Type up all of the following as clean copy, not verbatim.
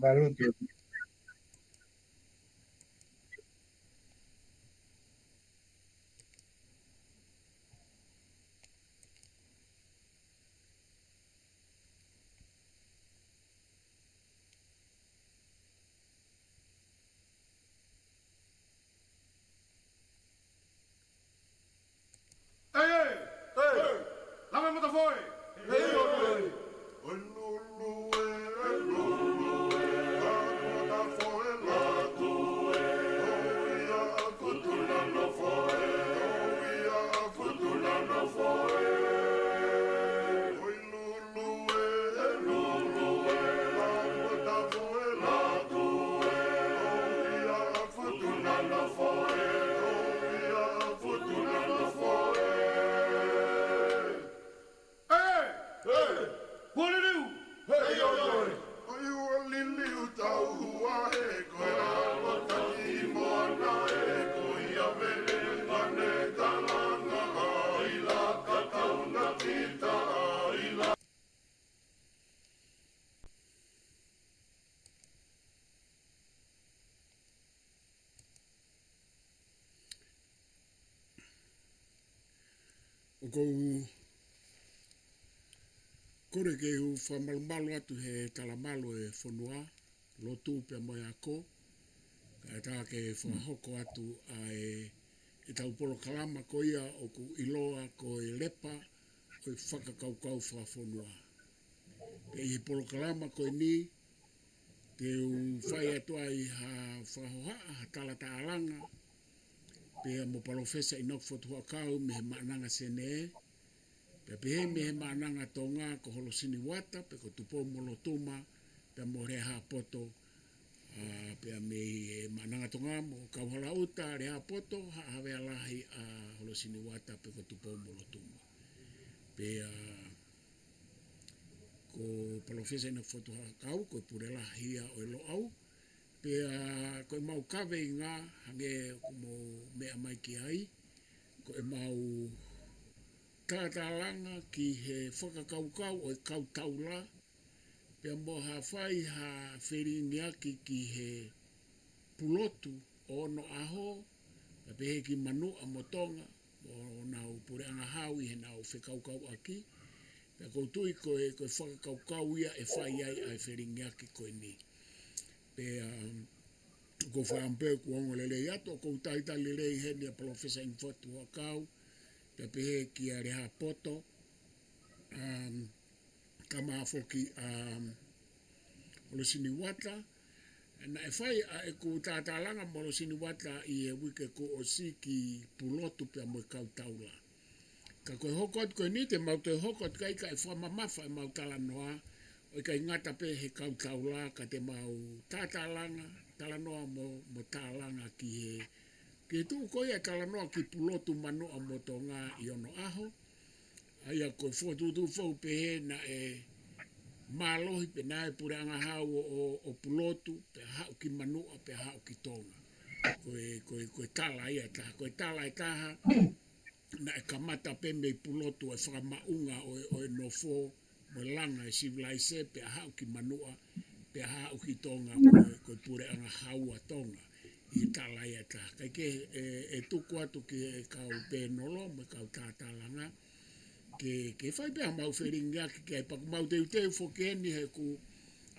Baruto. Hey, hey, hey, laat me met de fooi. Hey, hey, hey, hey, what do you do? Hey, yo, yo. O kou kore ke u whamalumalu atu he talamalo e whanua, lotu pe mo ako, ka tā ke whahoko atu a e tau polo kalama ko ia o ku iloa ko e lepa o i whakakaukau whanua. Pe i polo kalama ko ni, te u whai atu ai ha whahoha ha tala ta alanga, pe mo palofesa i nok fotua kau me he maananga sene e, pe pehe me he maananga tonga ko holosini wata, pe ko tupo molo tuma, pe mo reha poto, pe me maananga tonga mo kauhala uta reha poto, hawe alahi a holosini wata, pe ko tupo molo tuma. Pe ko palofesa ina fotua kau, ko purela hia o ilo au, pe ko mau kawe ngā, hange mo mea mai ki ai, ko mau tātālanga ki he whakakaukau o kau taula, pe mo ha whai ha whiringiaki ki he pulotu o no aho, pe pehe ki manu a motonga, o nau pure anga hau i he nau whekaukau aki, pe koutui ko e whakakaukau ia e whai ai ai whiringiaki koe ni. Pe ko whaampe kuongo lele iato, ko taita lele i heni a profesa in fotu wakau, pe pehe ki a reha poto, kama foki Holosini Wata, na e whai a e ku tātālanga mo Holosini Wata i e wike ko o si ki pulotu pe mo kau taula. Ka koe hokot koe ni te mau te hokot kai ka e whamamafa e mau tala noa, o i kai ngata pe he kau taula ka te mau tātālanga, tala noa mo tālanga ki he ki tu koe e tala noa ki pulotu manu a mo tonga i ono aho, aia koe whotutu whau pehe na e malohi pe nae pure anga hau o pulotu, pe hau ki manua, pe hau ki tonga. Koe tala ia taha, koe tala e taha, na e kamata pe me pulotu e whakamaunga o e nofo, mo langa e civilise, pe hau ki manua, pe hau ki tonga, koe pure anga hau a tonga. I tala ia taha. Kai ke e tuku atu ki e kau pēnolo, mo kau tātalanga, ke whai pēha mau wheringia ki ke paku mau teu teu whokeni he ku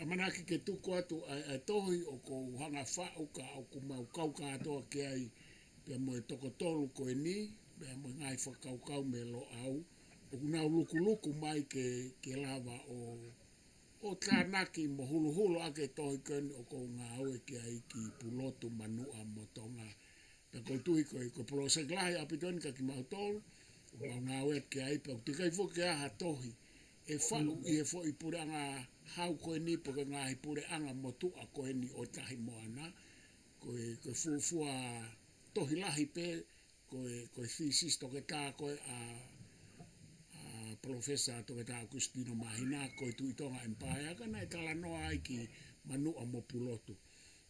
amanaki ke tuku atu a tohi o ko hanga whau ka o ku mau kauka atoa ke ai pēha mo e toko tolu ko e ni pēha mo ngai whakaukau me lo au o ku nau luku luku mai ke lava o tānaki mo hulu hulu ake tohi keni o ko ngā aue ke ai ki pulotu manua mo tonga pēha ko tui ko polo seglahi apitoni ka ki mau tolu o ngā ue ke ai pau te kai fo ke aha tohi e whau i e fo i pure anga hau koe ni po ke ngā hi pure anga motu a koe ni o tahi moana koe fuafua tohi lahi pe koe thesis toke tā koe a profesa toke tā Agustino Mahina koe tu itonga empire ka nai tala noa ai ki manu a mo pulotu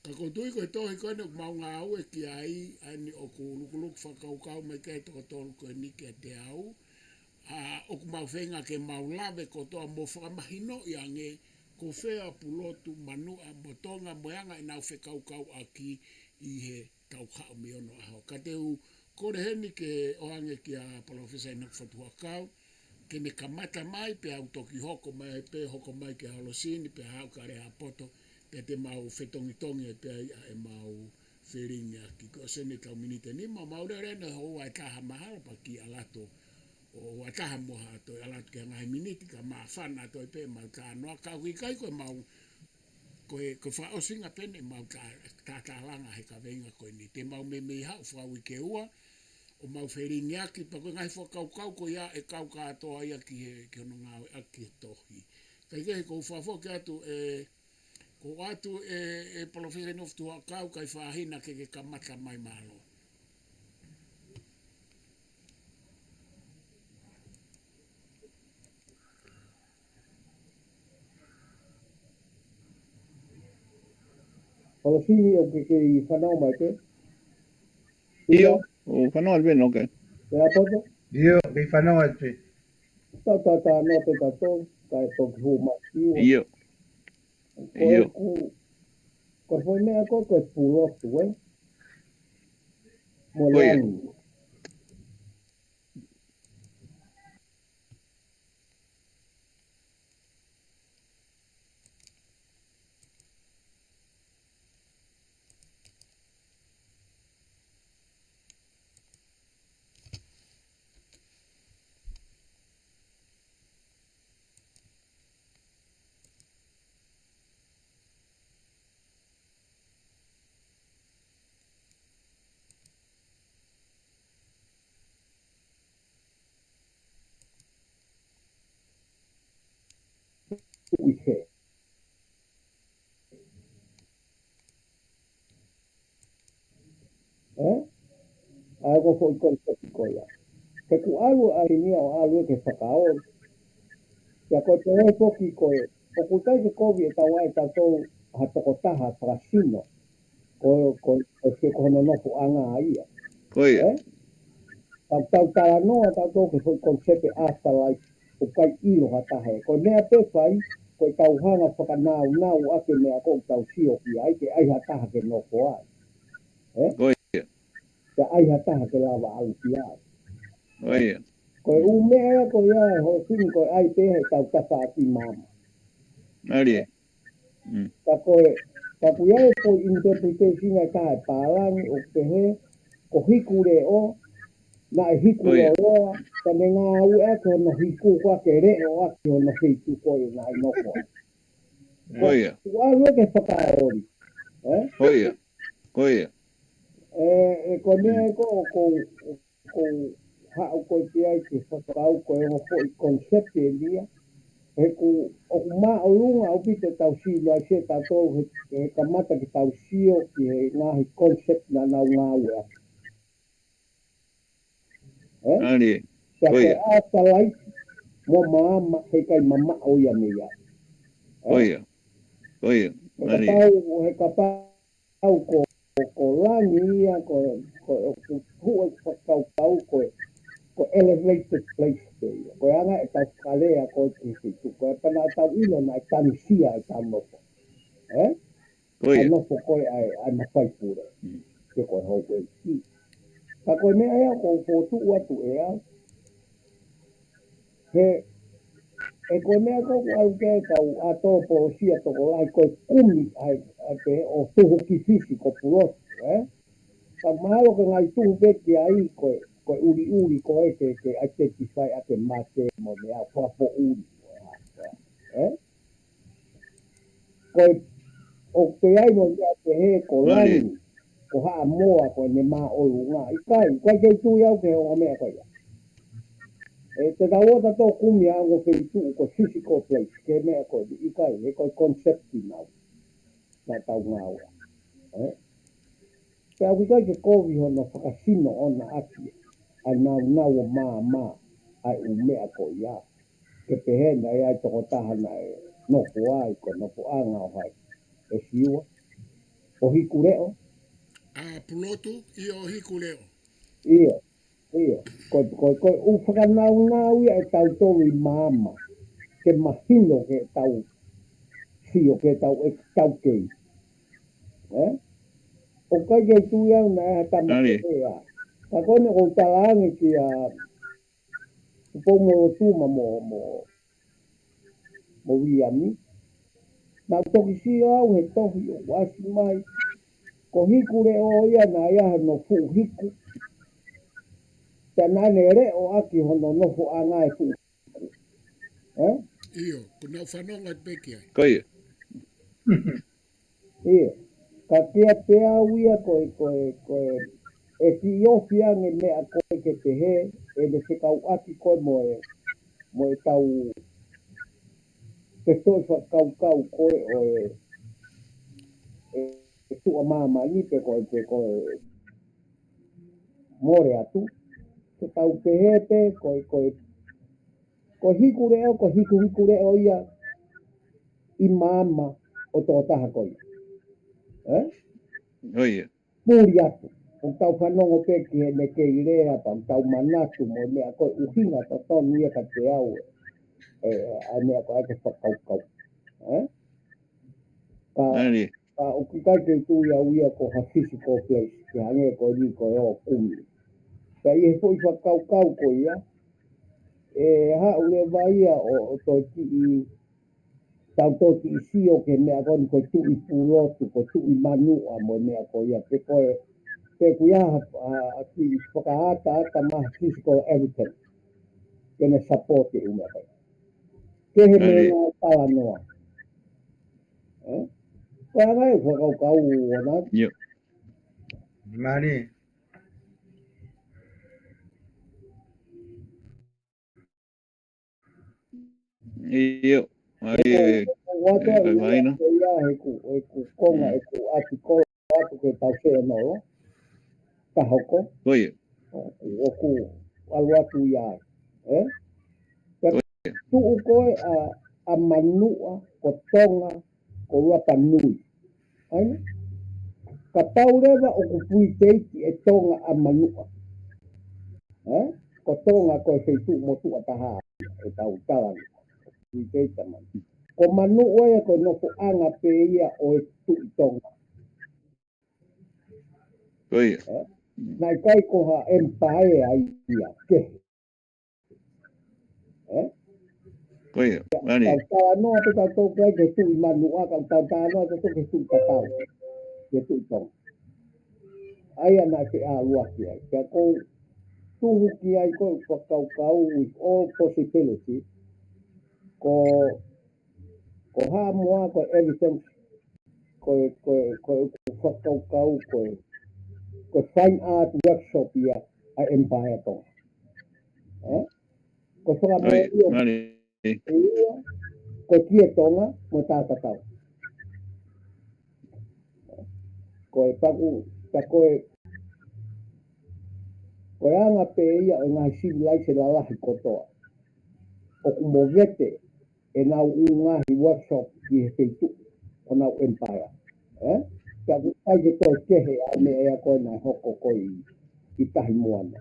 ka ko tui koe tohi koe ni mau ngā ue ki ai ani o ku lukuluk whakaukau me ke toko tolu koe ni ke te au o ku mau whenga ke mau lawe ko toa mo whakamahino i ange ko fea pulotu manua motonga moanga ina fe kau aki i he tau hao miono aho. Ka te u kore heni ke oange ki a Profesa ina fatua kau, ke ne kamata mai pe au toki hoko mai pe hoko mai ke halosini pe hau kare a poto pe te mau fetongitongi pe e mau wheringa ki ko sene tau minite ni ma maure rena ho ai taha mahalo pa ki alato o wataha moha to alato ke ngai miniti ka ma fana to pe mau ta no ka wi kai ko mau ko fa o singa pene mau ta langa he ka venga ko ni te mau me ha fa wi ke ua o mau wheringa ki pa ko ngai fo kau ko ia e kau ka to ia ki he ke no ngau aki tohi kai ke ko fa fo ke atu ko atu e Profesa of tu kau kai fa hina ke kamata mai malo. O sini o ke i whanau mai te. Io, o whanau alwe no ke. Te apoto? Io, ke whanau atu. Ta no te tato, kai toki hu maki. Io. Ko e ku, ko foi mea ko e purotu, eh? Mo Oia. langi. Uise. Eh? Ai ko foi konsepti ko ia. Ke ku alu ai nia o alu ke whakao. Ia ko te hei poki ko e. O ku tai ke kovi e tau ai tatou ha toko taha prasino. Ko se kono nofu anga ia. Oia. Eh? Tau tala noa tatou ke foi konsepti afterlife. O kai ilo hatahe. Ko mea pe fai, ko tau hanga whakanau ake mea ko tau sio ki ai ke ai hataha ke nofo ai. Eh? Oia. Ke ai hataha ke lava au ki ai. Oia. Ko e umea ko ia ho sini ko ai te he tau tasa ati mama. Arie. Ka koe, ka kuia e ko interpretation ai ka e pālangi o te he, ko hiku re o, na e hiku Oia. o roa, ka ne ngā au e ko no hiku kwa ke re o aki o no hiku ko i nai noko. Oia. Ko alu ke whakaori. Oia. Oia. E ko nea ko hao ko te ai ke whakau ko e ho i concept e lia. E ku o ma o lunga o pite tau si lo se ta to he kamata ki tau sio ki he ngahi concept na na ngā ua. Arie. Ka koe Oia. afterlife mo maama he kai mama o ia me ia. Oia. Oia. Arie. He ka tau ko langi ia ko hua kau ko elevated place te ia. Ko anga e tau kalea ko te fitu. Ko e pana tau ilo na e tanusia e tau nofo. Oia. Ai nofo koe ai mawhai pure. Ke koe hau koe ki. Ka koe mea ea ko fōtu atu ea. E koe mea ko au ke tau a tō po sia toko lai koe kumi ai te o tuhu ki fisi ko purotu. Ka mahalo ka ngai tuhu beki ai koe uri koe ke identify ate mate mo mea whapo uri. Koe o te ai mo mea te he ko langi. Ko haa moa ko ne maa olu ngā. Kai kei tui au ke o mea koe. Te tawota tō kumi a ngo wheitu ko physical place. Ke mea koe. Ikai, he koe concepti nau. Nā tau ngā ua. Te au kai ke kovi hono whakasino ona aki. Ai nau o maa. Ai u mea koe ia. Ke pehena e ai toko tahana e nofo ai ko nofo anga o hai. E siua. O hiku reo. Pulotu i o hiku leo. Ia. Ko u whakanau ia e tau tōru i māma. Ke mahino ke tau si o ke tau kei. O kai ke tu iau na e tama Nani. ke a. Ka kone o talangi ki a upomo tuma mo wiami. Na toki si au he tohi o wasi mai. Ko hiku re o ia na ia no fu hiku. Ta nane re o aki hono nofo anga e fu. Iyo, kuna whanonga peke ai. Koia. Ia. Ka kia pea uia koe e ki ofia nge mea koe ke te he e le se kau aki koe mo e tau te tosa kau koe o e tua mama ni pe koe more atu. Te tau te he pe ko hiku reo, ko hiku reo ia i mama o tō taha koe. Koia. Puri atu. O tau whanongo pe ki he me kei rea pa tau manatu mo mea koe uhinga ta tonu ia ka te au a mea koe ake whakaukau. Nani. Ka o ki kai te tu ia ko ha physical place ki hange koe ni koe o kumi. Ka i he fui whakaukau koe ia e ha ule vaia o tō ki i tau tōki i sio ke mea koe ko tu i pulotu, ko tu i manua mo mea koe ia. Pe koe te kuia ki whakaata ata maha physical evidence. Kena support e umea koe. Ke he mea ngā tala noa. Koe anga e whakaukau o nā. Yo. Mani. Yo. Ai Wata kai vai no. ia he ku konga e ku ati ko atu ke tau se no ka hoko Koia. o ku alwatu ia tu koe a manua ko tonga ko rapa nui ai ka tau rewa o ku pui teiti e tonga a manua ko tonga ko se tu mo tu ataha e tau talan pui teiti man ko manua e ko no anga pe ia o tu tonga Koia. nai kai ko ha empire ai ia ke Koia. Nani. tau no te tau kai ke tu manua ka tau no te ke tu tau ke tu tonga ai ana ke a lua ki ai ka ko tu ki ai ko kau with all possibility ko ha moa ko everything ko ko fine art workshop ia a empire to ko songa mo Koia. ia Nani. ko kia tonga mo tata tau ko e paku ta ko anga pe ia o ngā civilization la lahi kotoa o ku mo vete e nau ngahi workshop ki he feitu o nau empire ka ku ai ke toi kehe a me ea koe nai hoko koe i tahi moana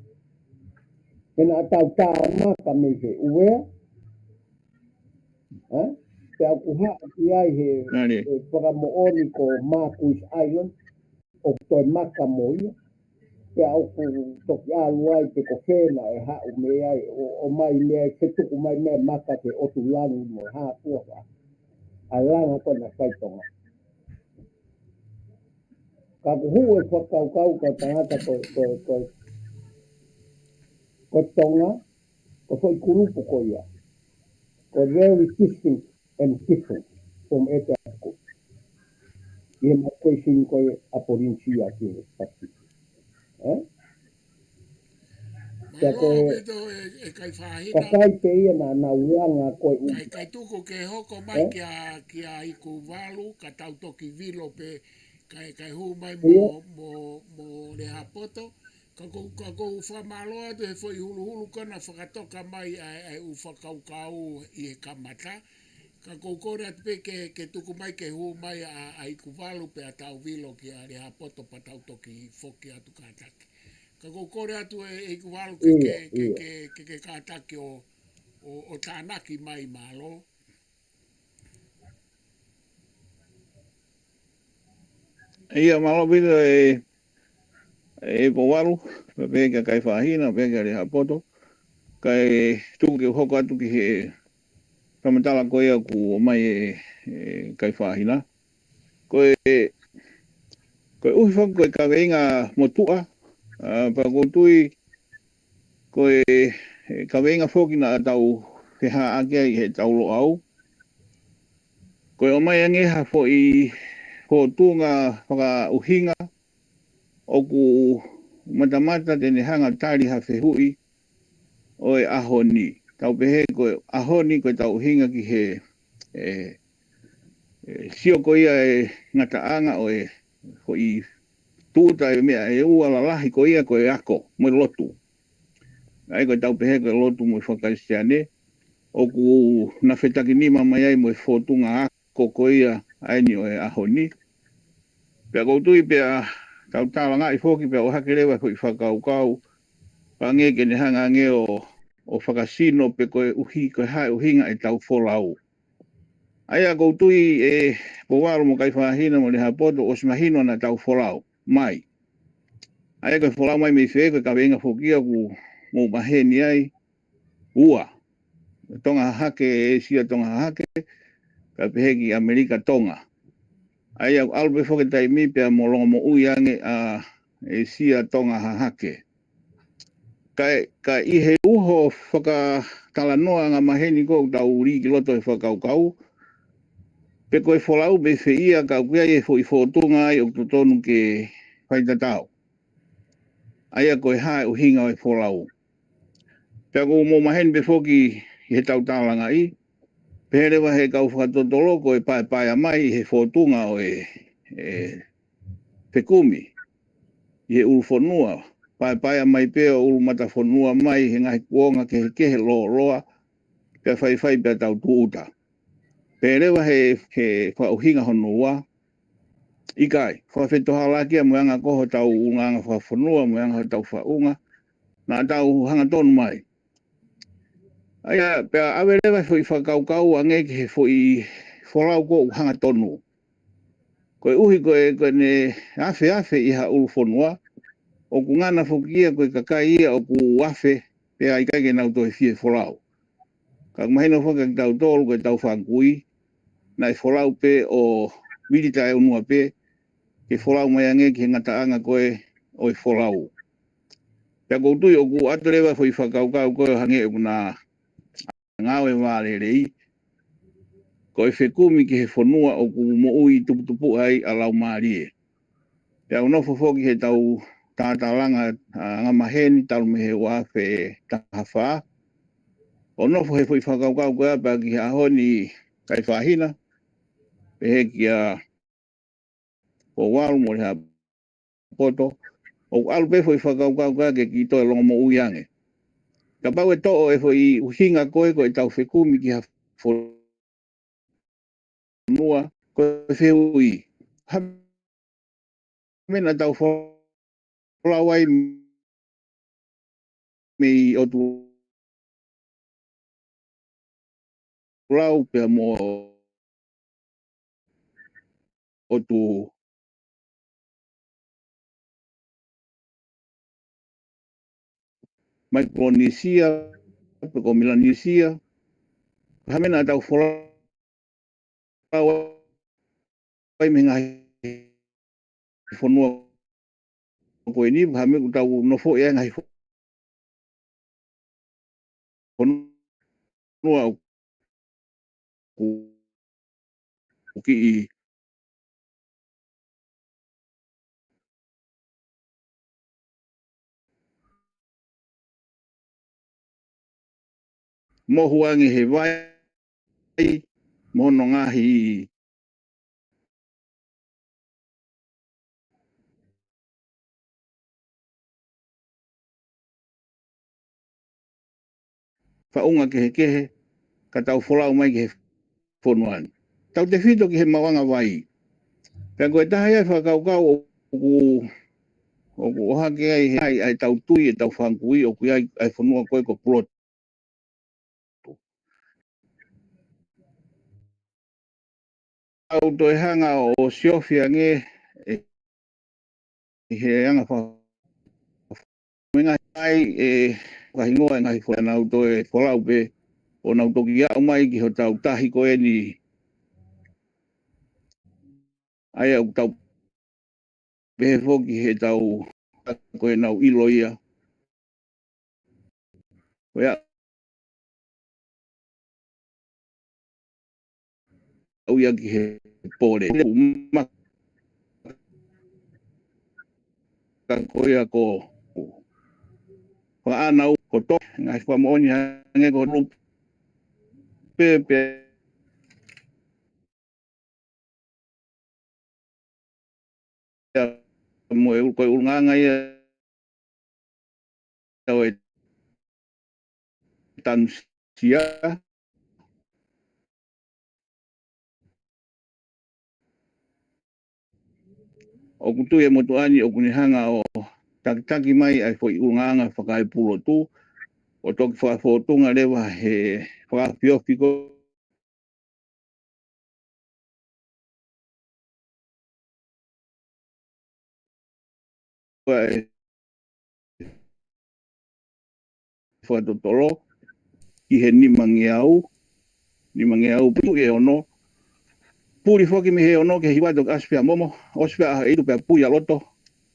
Kena tau tā maka me he uea te au kuha ki ai he Nani. whakamooni ko Marquis Island o toi maka mo ia te au ku toki alu ai te ko whena e hau me ai o mai mea se tuku mai mea maka te otu langi mo ha puawa a langa kona whaitonga ka kuhu e whakaukau ka tangata ko tonga ko whai kurupu ko ia ko very distinct and different from eta ko ia ma koe sin koe a provincia ki he pati Ka Malo koe beto e kai ka whahina. kai te ia na uanga koe Kai tuku ke hoko mai kia i ku walu, ka tau toki vilo pe kai hu mai mo le hapoto. Ka kou whamaloa te he fwoi hulu kona whakatoka mai ai u whakaukau i he kamata. Ka kou kore atu pe ke tuku mai ke hu mai ai ku walu pe a tau vilo ki a le hapoto pa tau toki whoki atu kātaki. Ka kou kore atu e ku walu ke kātaki o tānaki mai malo. Ia malo vile powalu, pe ka kai whahina, pe ka reha poto, kai tuku ke hoko atu ki he kamatala koe a ku o mai kai whahina. Koe uhi whaku koe ka weinga motua, pa koutui koe ka weinga whoki na tau whiha ake i he taulo au. Koe o mai angeha fo i ho tunga whaka uhinga, o ku matamata tene hanga tari ha whehui o e aho ni. Tau pehe koe aho ni koe tau hinga ki he sio ko ia e ngataanga o e ho i tūta e mea e ua lalahi ko ia ko e ako mo lotu. Ai koe tau pehe koe lotu mo i whakaisiane o ku na whetaki nima mai ai mo i whotunga ako ko ia aini o e aho ni. Pea koutui pea tau tāwanga i whoki pea o hake rewa ko i whakaukau pa nge ke ne hanga nge o whakasino pe koe uhi koe hae uhinga e tau wholau. Aia koutui e powaro mo kai whahina mo le hapoto o simahino na tau wholau mai. Aia koe wholau mai me whee koe ka wenga whokia ku mo maheni ai ua. Tonga hake e sia tonga hake ka peheki Amerika tonga. Aia albe whoke tai mi pia mo longa mo uiange a e sia tonga hake. Ka ihe uho whaka talanoa ngā maheni ko tau uri ki loto e whakaukau. Pe koe wholau me whiia ka kuia e fo i whotunga ai o tutonu ke whaitatau. Aia koe hae o hinga o e wholau. Pea ko mo maheni be whoki i he tau tālanga i. Pe rewa he kau whakatotolo ko e pae a mai i he whotunga o e pekumi. I he ulu whonua. Pae a mai pea ulu mata whonua mai he ngai kuonga ke he kehe loa. Pea whai pea tau tuuta. Pe rewa he whauhinga honua. Ikai, whawhetoha lakia moanga koho tau unganga whawhanua, moanga tau whaunga. Nā tau hanga tonu mai. Aia, pea awe rewa fo i whakaukau ange ki he fo i wholau ko hanga tonu. Koe uhi koe ne afe i ha ulu whonua. O ku ngana whokia koe kakai ia o ku afe, pea ikai ke nau toi fie wholau. Ka mahina whaka ki tau tolu koe tau whakui. Nai wholau pe o wirita e unua pe. Ke wholau mai ange ki ngataanga koe o i wholau. Pea koutui o ku atorewa fo i whakaukau koe hange e kuna ngawe wale rei. Koe whekumi ki he whanua o ku mo ui tuputupu ai a lau maarie. Pea unofo foki he tau tātalanga ngā maheni talu me he wafe tahawha. O nofo he fo i whakaukau koe apa ki he ahoni kai whahina. Pehe ki a o waru mo le ha poto. O alu pefo i whakaukau ke ki toi longa mo uiange. Ka pau e to'o e fo i uhinga koe koe tau whekumi ki ha whanua koe wheui. Hamena tau whalawai me i otu lau pia mo otu Micronesia, peko Melanesia. Hamena tau whalawai me ngai whanua koe ni, hame ku tau nofo e ngai whanua ku ki i mohuangi he vai, mono ngahi whaunga ke he kehe, ka tau wholau mai ke he whonuan. Tau te whito ki he mawanga vai. Pea koe taha ia whakaukau o ku ohake ai tau tui e tau whankui o kui ai whanua koe ko plot. Au toi hanga o siofia nge he anga wha menga ai whahingoa ngai whanau to e whalau pe o nau toki au mai ki ho tau tahi ko e ni ai au tau pehe foki he tau ko e nau ilo ia ko ia au ia ki he pore maka ko ia ko wha anau ko to ngai wha mooni hange ko rump pe mo e ko ulnganga ia o e tan sia o kutu e motuani o kunihanga o taki mai ai foi ulnganga whakai pulo tu o toki whaafotunga lewa he whaapiofi ko e whaatotoro ki he nimangi au pu e ono puri foki me he ono ke hiwato aspea momo ospea eitu pe puya loto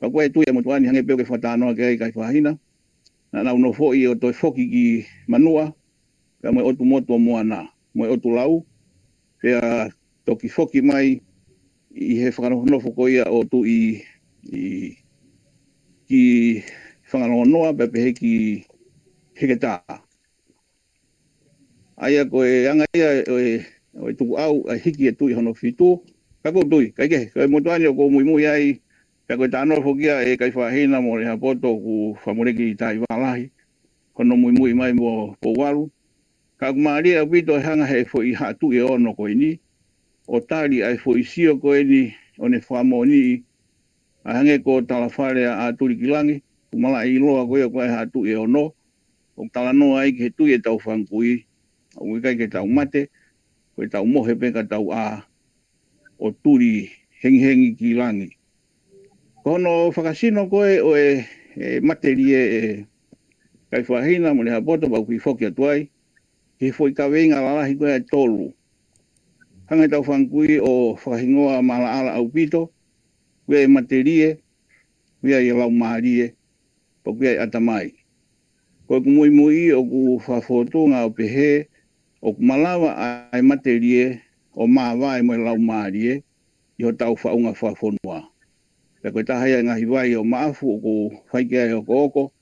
pa koe tu e motuani hange peo ke whatanoa ke kai whahina na nau no foi o toi foki ki manua pe mo otu motu moana mo otu lau pe toki foki mai i he whakanofo ko ia o tu i ki whanganoa pe pe he ki heketa aia ko e anga ia o tuku au a hiki e tui hono fitu ka ko tui kai ke ko motuani ko mui ai ka ko tano fokia e kai whahina mo le hapoto ku whamureki i tai walahi hono mui mai mo po walu ka kumaria pito hanga he fo i hatu e ono ko ini o tali ai fo i sio ko ini o ne whamoni a hange ko talafare a turi kilangi kumala i loa ko ia ko e hatu e ono o talanoa ai ke tui e tau whankui o kai ke tau mate ko tau mohe pe ka tau a o turi hengi ki langi. Kono whakasino koe o e materie kai whahina mo le hapoto pau ki whoki atuai ki foi ka wenga lalahi koe e tolu. Hanga tau whankui o whakahingoa mala ala au pito koe e materie koe e lau maarie pa koe e atamai. Koe kumui mui o ku whafotunga o pehe o kumalawa ai materie o maawai mo lau maarie i ho tau whaunga whafonua. Pe koe tahaya ngahi wai o maafu o ku whaikea o kooko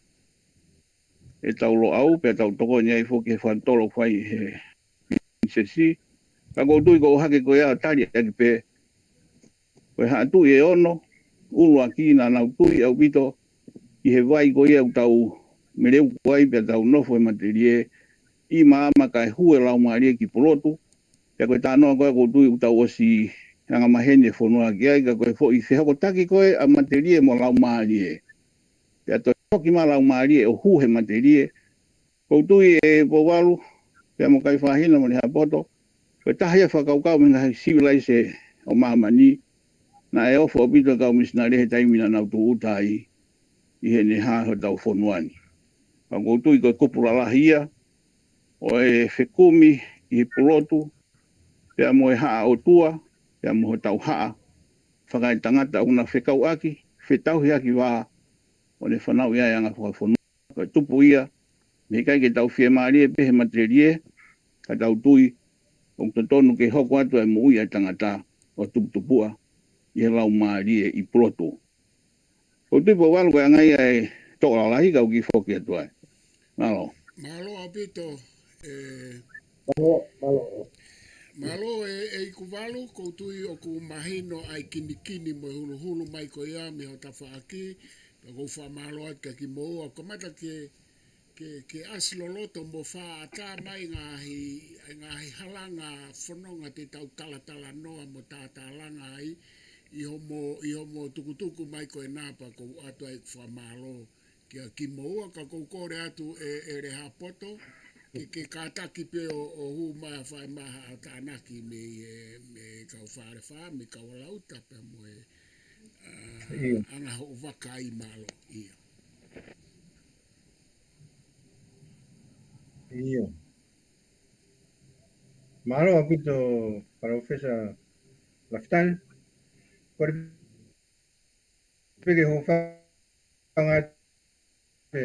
e tau lo au pe tau toko ni ai foki e whantolo whai he sesi. Ka kou tui kou hake koe a tari aki pe koe haa tui e ono ulua ki na nau tui au pito i he wai koe au tau mereu koe pe tau nofo e materie i maama kai hue lau maarie ki polotu. Pe koe tānoa koe kou tui utau osi anga mahene whanua ki ai ka koe fo i whehako taki koe a materie mo lau maarie. Pea toi hoki ma lau maarie o hu he materie. Kou tui e po walu, pea mo kai whahina mo ni hapoto. Koe tahia whakaukau me ngahi civilise o mahamani. Na e ofo o pito kau misina rehe taimina nau tu utai i he ne haa ho tau whanuani. Ka kou tui koe kupura lahia o e whekumi i he pulotu. Pea mo e haa o tua, pea mo ho tau haa. Whakai tangata una whekau aki, whetauhi aki wā o ne whanau ia anga whakawhonua. Koe tupu ia, me kai ke tau whia maari e pehe materie, ka tau tui, o tonu ke hoko atu e mui a tangata o tuputupua i he lau maari e i pulotu. O tui po walu koe angai e toka lahi kau ki whoki atu ai. Malo. Malo apito, Malo. malo e kuvalu ko tui o ku mahino ai kini mo hulu mai ko ia me o tawhaaki ko wha malo at ka ki mo o komata ke asiloloto mo wha ata mai ngahi halanga whanonga te tau tala noa mo tātalanga ai i homo tukutuku mai ko e napa ko atu ai wha malo ki mo ka kore atu e reha poto ke kataki pe o hu mai whai maha a tānaki me kau whare wha, me kau lauta pe mo Iyo. anga ho waka I malo ia. Iyo. Malo apito Professor Laftan. Por pege ho whanga te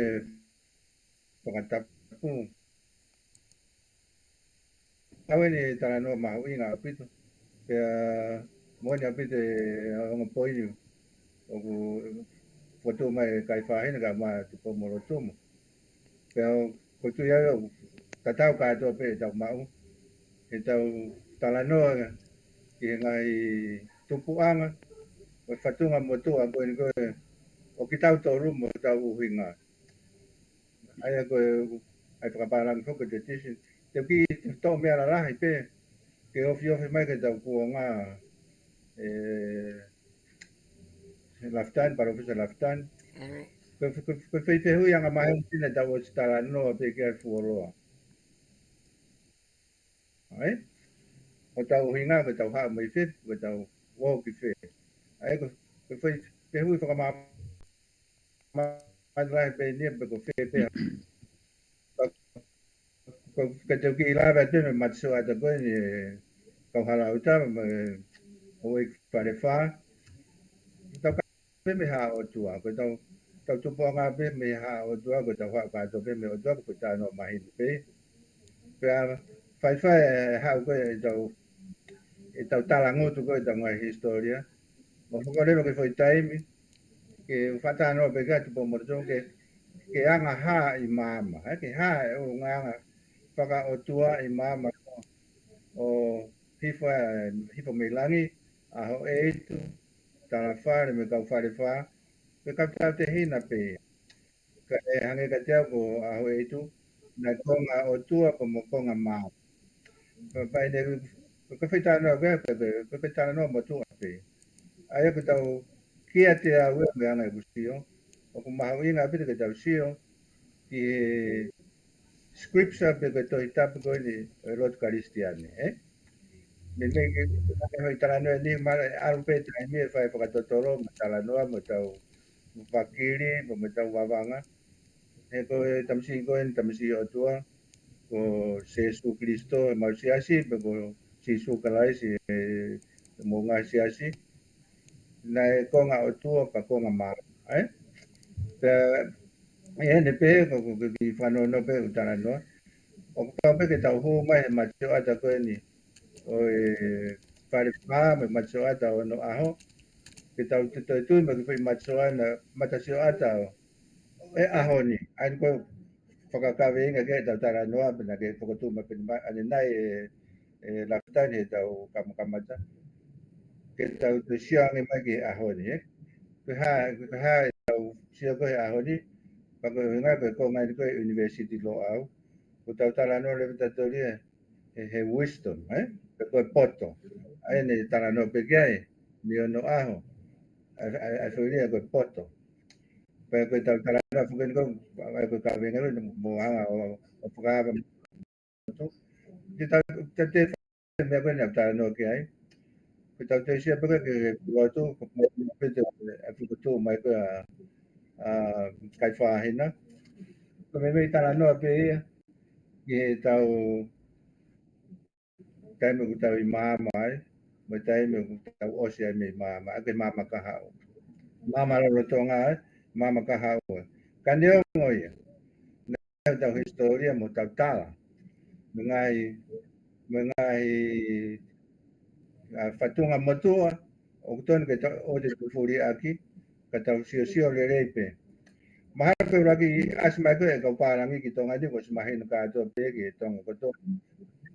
whakatapu. Awe ni tala no mahui ngā apito. Pea moni apite ang poinyu. Oku foto mai kai whahina ka ma te pomoro tumu. Pea kotu ia tatau kātua pe tau mau. E tau tala noa ki ngai tupuanga. O whatunga motua koe ni koe. O ki tau tō rumo tau uhinga. Aia koe ai whakaparang whuka te tisi. Te ki tō mea la rahi pe. Ke ofi mai ke tau kua ngā Laftan, Professor Laftan. Aro, Koe whaiwhehui anga mahe tina tau o tala noa pe kia fuoroa. Ai? O tau hinga ko tau haa mai whit, ko tau wō ki whi. Ai ko whaiwhehui whakamā madrai pe nia pe ko whi pe. Ko tau ki ilawa tino matsu ata koe ni kau hala uta o i whare wha. Tau ka pe me haa o tua, ko tau tupo ngā pe me haa o tua, ko tau haa kāto pe me o tua, ko tau no mahi pe. Pea whaiwhai hau koe tau tala ngotu koe tau ngai historia. Mo whakarero ke whai taimi, ke whatanoa pe kia tupo morito ke anga haa I māma. Ke haa e o ngā anga whaka o tua I māma o hifa me langi, a ho e itu, tala whare me kau whare wha, pe kau tau te hina pe. Ka e hange ka teo ko a ho e itu, na konga o tua ko mo konga māma. Pai ne ka whaitanoa ka whaitanoa mo tua pe. Aia ko tau kia te a ue me ana I kusio, o ko maha inga pita ka tau sio, ki scripture pe ko toi tapu ko ni Rod Karistiani, Me ke hoi talanoa ni mara aru pe tai mi whai whakatotoro ma talanoa mo tau wakiri mo tau wawanga. He ko tamsi ko en tamsi o tua ko Jesu Kristo ma siasi pe ko Jesu kalai si mo ngā siasi. Nai konga o tua pa konga ma. Pe ne pe ko ki whano no pe talanoa. O ka pe ke tau hu mai ma tio ata ko ni. O whare wha me matso ata o no aho. Ke tau te toi tui me ki matso ana matasio ata o. E aho ni. Ai ko whakakawe inga ke tau tara noa pina ke whakatu ma pina ane nai e Laftan he tau kamakamata. Ke tau te siangi mai ki aho ni. Ke ha e tau sia ko he aho ni. Pako hinga ko ko ngai ko University Law au. Ko tau tara noa le pita tori he wisdom. Ko poto. Ai ne tara no pe kia mi ono aho. Ai whuiria ko poto. Pe ko tau tara no whuken ko ai ko ka venga mo anga o whakawa mo. Ki tau te me ko na tara no ki ai. Ko tau te sia pe ke lo tu ko mo pe te ko tu mai ko kai whahina. Ko me tara no pe ki tau kai me ko tau I māma ai. Mo tai me ko tau osi ai me māma. Ake māma ka hao. Māma lo tonga ai. Māma ka hao. Ka neo ngoi. Nau tau historia mo tau tala. Mengai whatunga motua. O kutoni ke o te kufuri aki. Ka tau sio le reipe. Maha pe raki asma ko e kau parangi ki tonga di ko smahin ka to pe ki tonga ko to.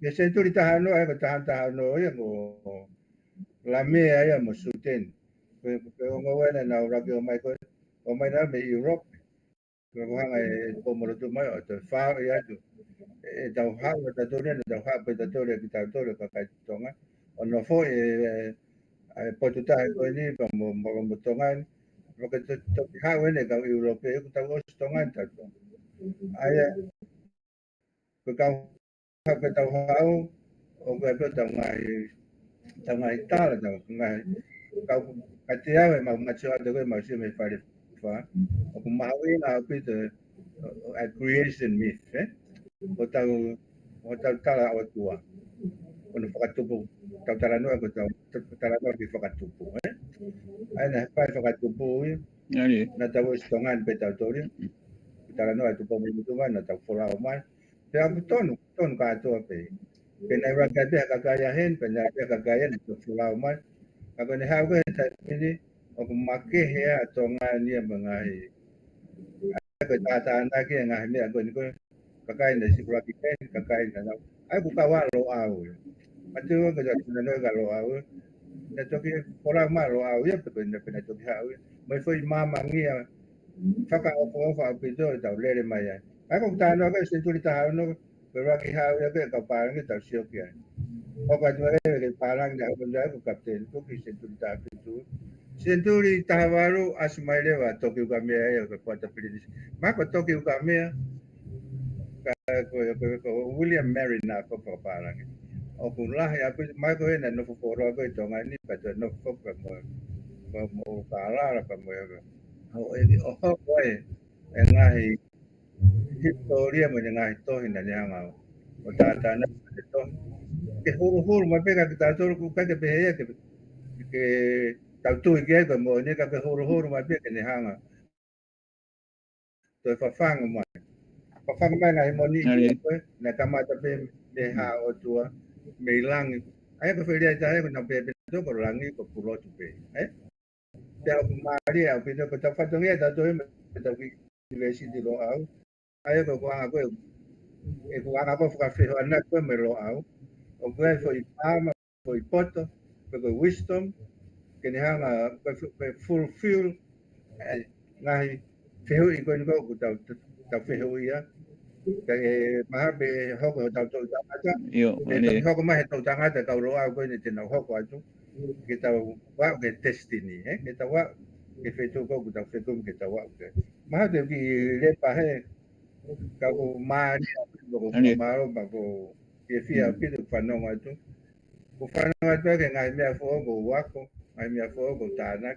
Ke se turi tahano e ko tahano e ko la mea ia mo suten. Ko ngo wena na raki o mai ko o mai na me Europe. Ko hanga e pomoro tu mai o te fa ia tu. E tau hau ta tore na tau hau pe ta tore ki tau tore ka kai tonga. O no fo e potu tae ko ni pa mo tonga. Ro ke to hau ene ka Europe ko tau o tonga ta to. Ai ko ka hau pe tau hau o ko pe tau ngai tala tau ngai kau Katia we ma macho de we ma se me pare fa. O ku ma we na pe de a creation myth, eh? O tau tala o tua. O no whakatupu. Tau tala noa ko tau tala noa ki whakatupu, eh? Ai na pai whakatupu i. Yani. Na tau e stongan pe tau tori. Tala noa tu pomi mutunga na tau whora o mai. Pe aku tonu katoa pe. Pe na raka pe kakaya hen, pe na pe kakaya na tau whora o mai. Ako ni hau ke ta pini. O ku make hea tonga ni mga hi. Ako tata na ki ngahi mea ko ni ko kakai na si raki ken, kakai na nau. Ai ku kawa lo au. Atu ko na no ga lo au. Na toki ora ma lo au ye pe na pe na toki au. Mai foi mama ngia. Faka o ko fa pe do ta lere mai ya. Ai ko ta no ga se tuli ta au no. Pe raki hau ya pe ka pa ngi ta sio kia. O ka tu e ke parang da ko da ko kapten ko ki se tuli ta pe tu. Senturi tawaru asmaile wa toki ka me ya ko ta pe. Ma ko toki ka me ko William Marina ko pa parang. O ku lah ya pe mai ko na no fo ro ko to nga ni pa to no fo ka mo ka la pa mo ya. O ko e nga hi historia mo nga to hina ni nga. O ta na to ke huru ma pe ka ta to ku ka ke pe ya ke ta tu ke ko mo ni ka ke huru ma pe ke ni hanga. To fa fang mo. Fa fang mai na mo ni ko na ka ma ta pe me ha o tua me lang ai ko fe dia ta ko na pe to ko lang ni ko pulo tu pe eh pe Maria pe to ko ta fa to ya ta to me ta ki university lo au ai ko ko ko e ko ana ko fa fe ana ko me lo au o ko fo I ama fo I poto ko wisdom que ni hanga ko fulfill ngai fe I ko ko ta fe ya cái mà bị họ có tàu tàu tàu Yo, để họ có mà tàu tàu ngay từ cầu lúa ao cái này thì nó họ có chú cái tàu quá cái destiny ấy cái tàu quá cái phê tu có cái tàu phê tu cái tàu quá cái mà được cái lên pa hay cầu mà đi mà rồi mà cái phía cái được phần nào mà chú cái phần nào mà cái ngày mẹ phố của quá có ngày mẹ phố của ta nó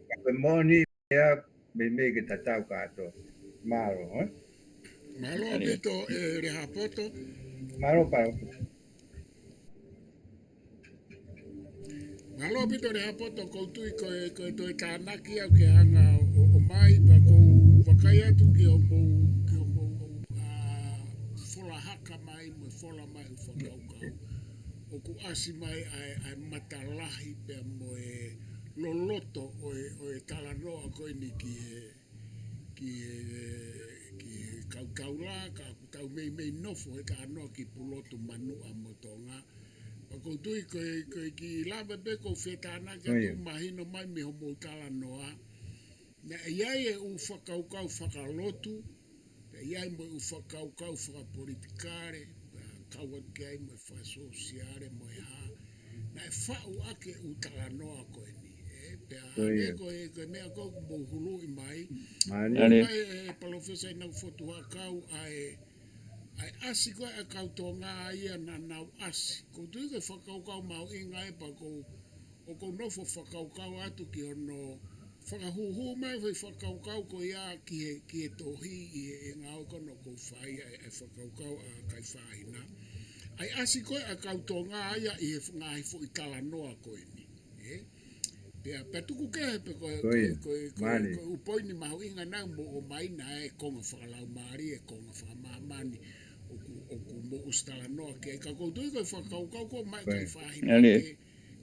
cái money ya mình cái tàu cả rồi mà rồi Malo pito rehapoto. Malo pa. Malo pito rehapoto ko tu ko to kanaki au ke anga o mai pa ko wakaya tu ke o mo fola haka mai mo fola mai o whakaukau. O ku asi mai ai matalahi pe mo e loloto o e talanoa ko ni ki kaula ka tau mei nofo e ka anoa ki pulotu manu a motonga. Pa ko tui ko ki lava pe ko whetana ka tu mahino mai me homo tala noa. Na iai e u whakaukau whakalotu, na iai mo u whakaukau whakapolitikare, kawan kai mo whasosiare mo e ha. Na e whau ake u tala noa ko e ni. Pe a hane ko e mea ko mo hulu I mai. Ani. E palofesa I nau fotu hakau ai asi koe a kautonga ia na nau asi. Ko tui koe whakaukau mau inga e pa ko o ko nofo whakaukau atu ki ono whakahuhu mai vai whakaukau ko ia ki he tohi I e ngau kono ko whai e whakaukau a kai whaina. Ai asi koe a kautonga ia I he ngai fo I tala noa koe ni. Pe tuku ke pe ko upoini mau inga nang mo o mai na e konga whakalau maari e konga whakamamani o ku mo ustala noa ke ka koutui koe whakaukau ko mai kai whahina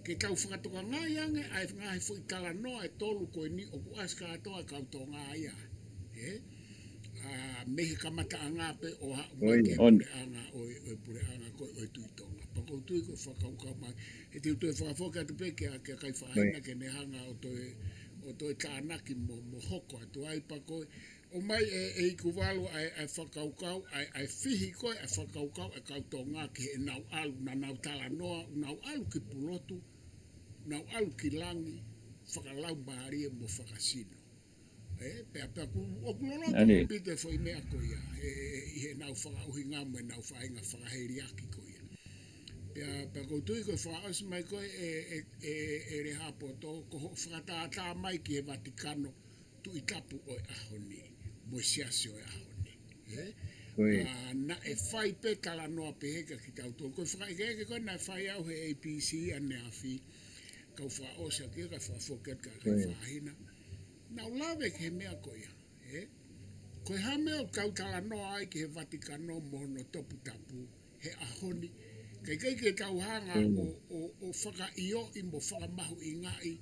ke tau whakatoka ngai ange ai ngai fo I tala noa e tolu koe ni o ku aska atoa kautonga ia. Mehe kamata anga pe o ha mai ke pure anga o pure anga ko o tuitonga. Pa koutui koe whakaukau mai e te utoi whakafoka atu pe ke kai whahina ke ne hanga o toi tānaki mo hoko atu ai pa koe. O mai e ikuwalu ai whakaukau, ai whihi koe ai whakaukau e kautonga ki e nau alu, na nau tala noa, nau alu ki pulotu, nau alu ki langi, whakalau maari e mo whakasino. Pea ku o kuloloto pite foi mea koe ia, he nau whakauhinga mo e nau whainga whakaheri aki koe ia. Pea koutui koe whaos mai koe e re hapo tō ko whakatā mai ki e Vatikano tu i tapu o e ahoni, mo siasi o e ahoni. Na e whai pe tala noa pe heka ki tau tō. Koe whakaikeke koe na whai au he APC ane a whi. Kau whaos a kia ka whafoket ka kai whahina. Na ulawe ke he mea koe ia. Koe hame o kau tala noa ai ki he Vatikano mono topu tapu he ahoni. Kai ke tau hanga o whaka io i mo whaka mahu i ngai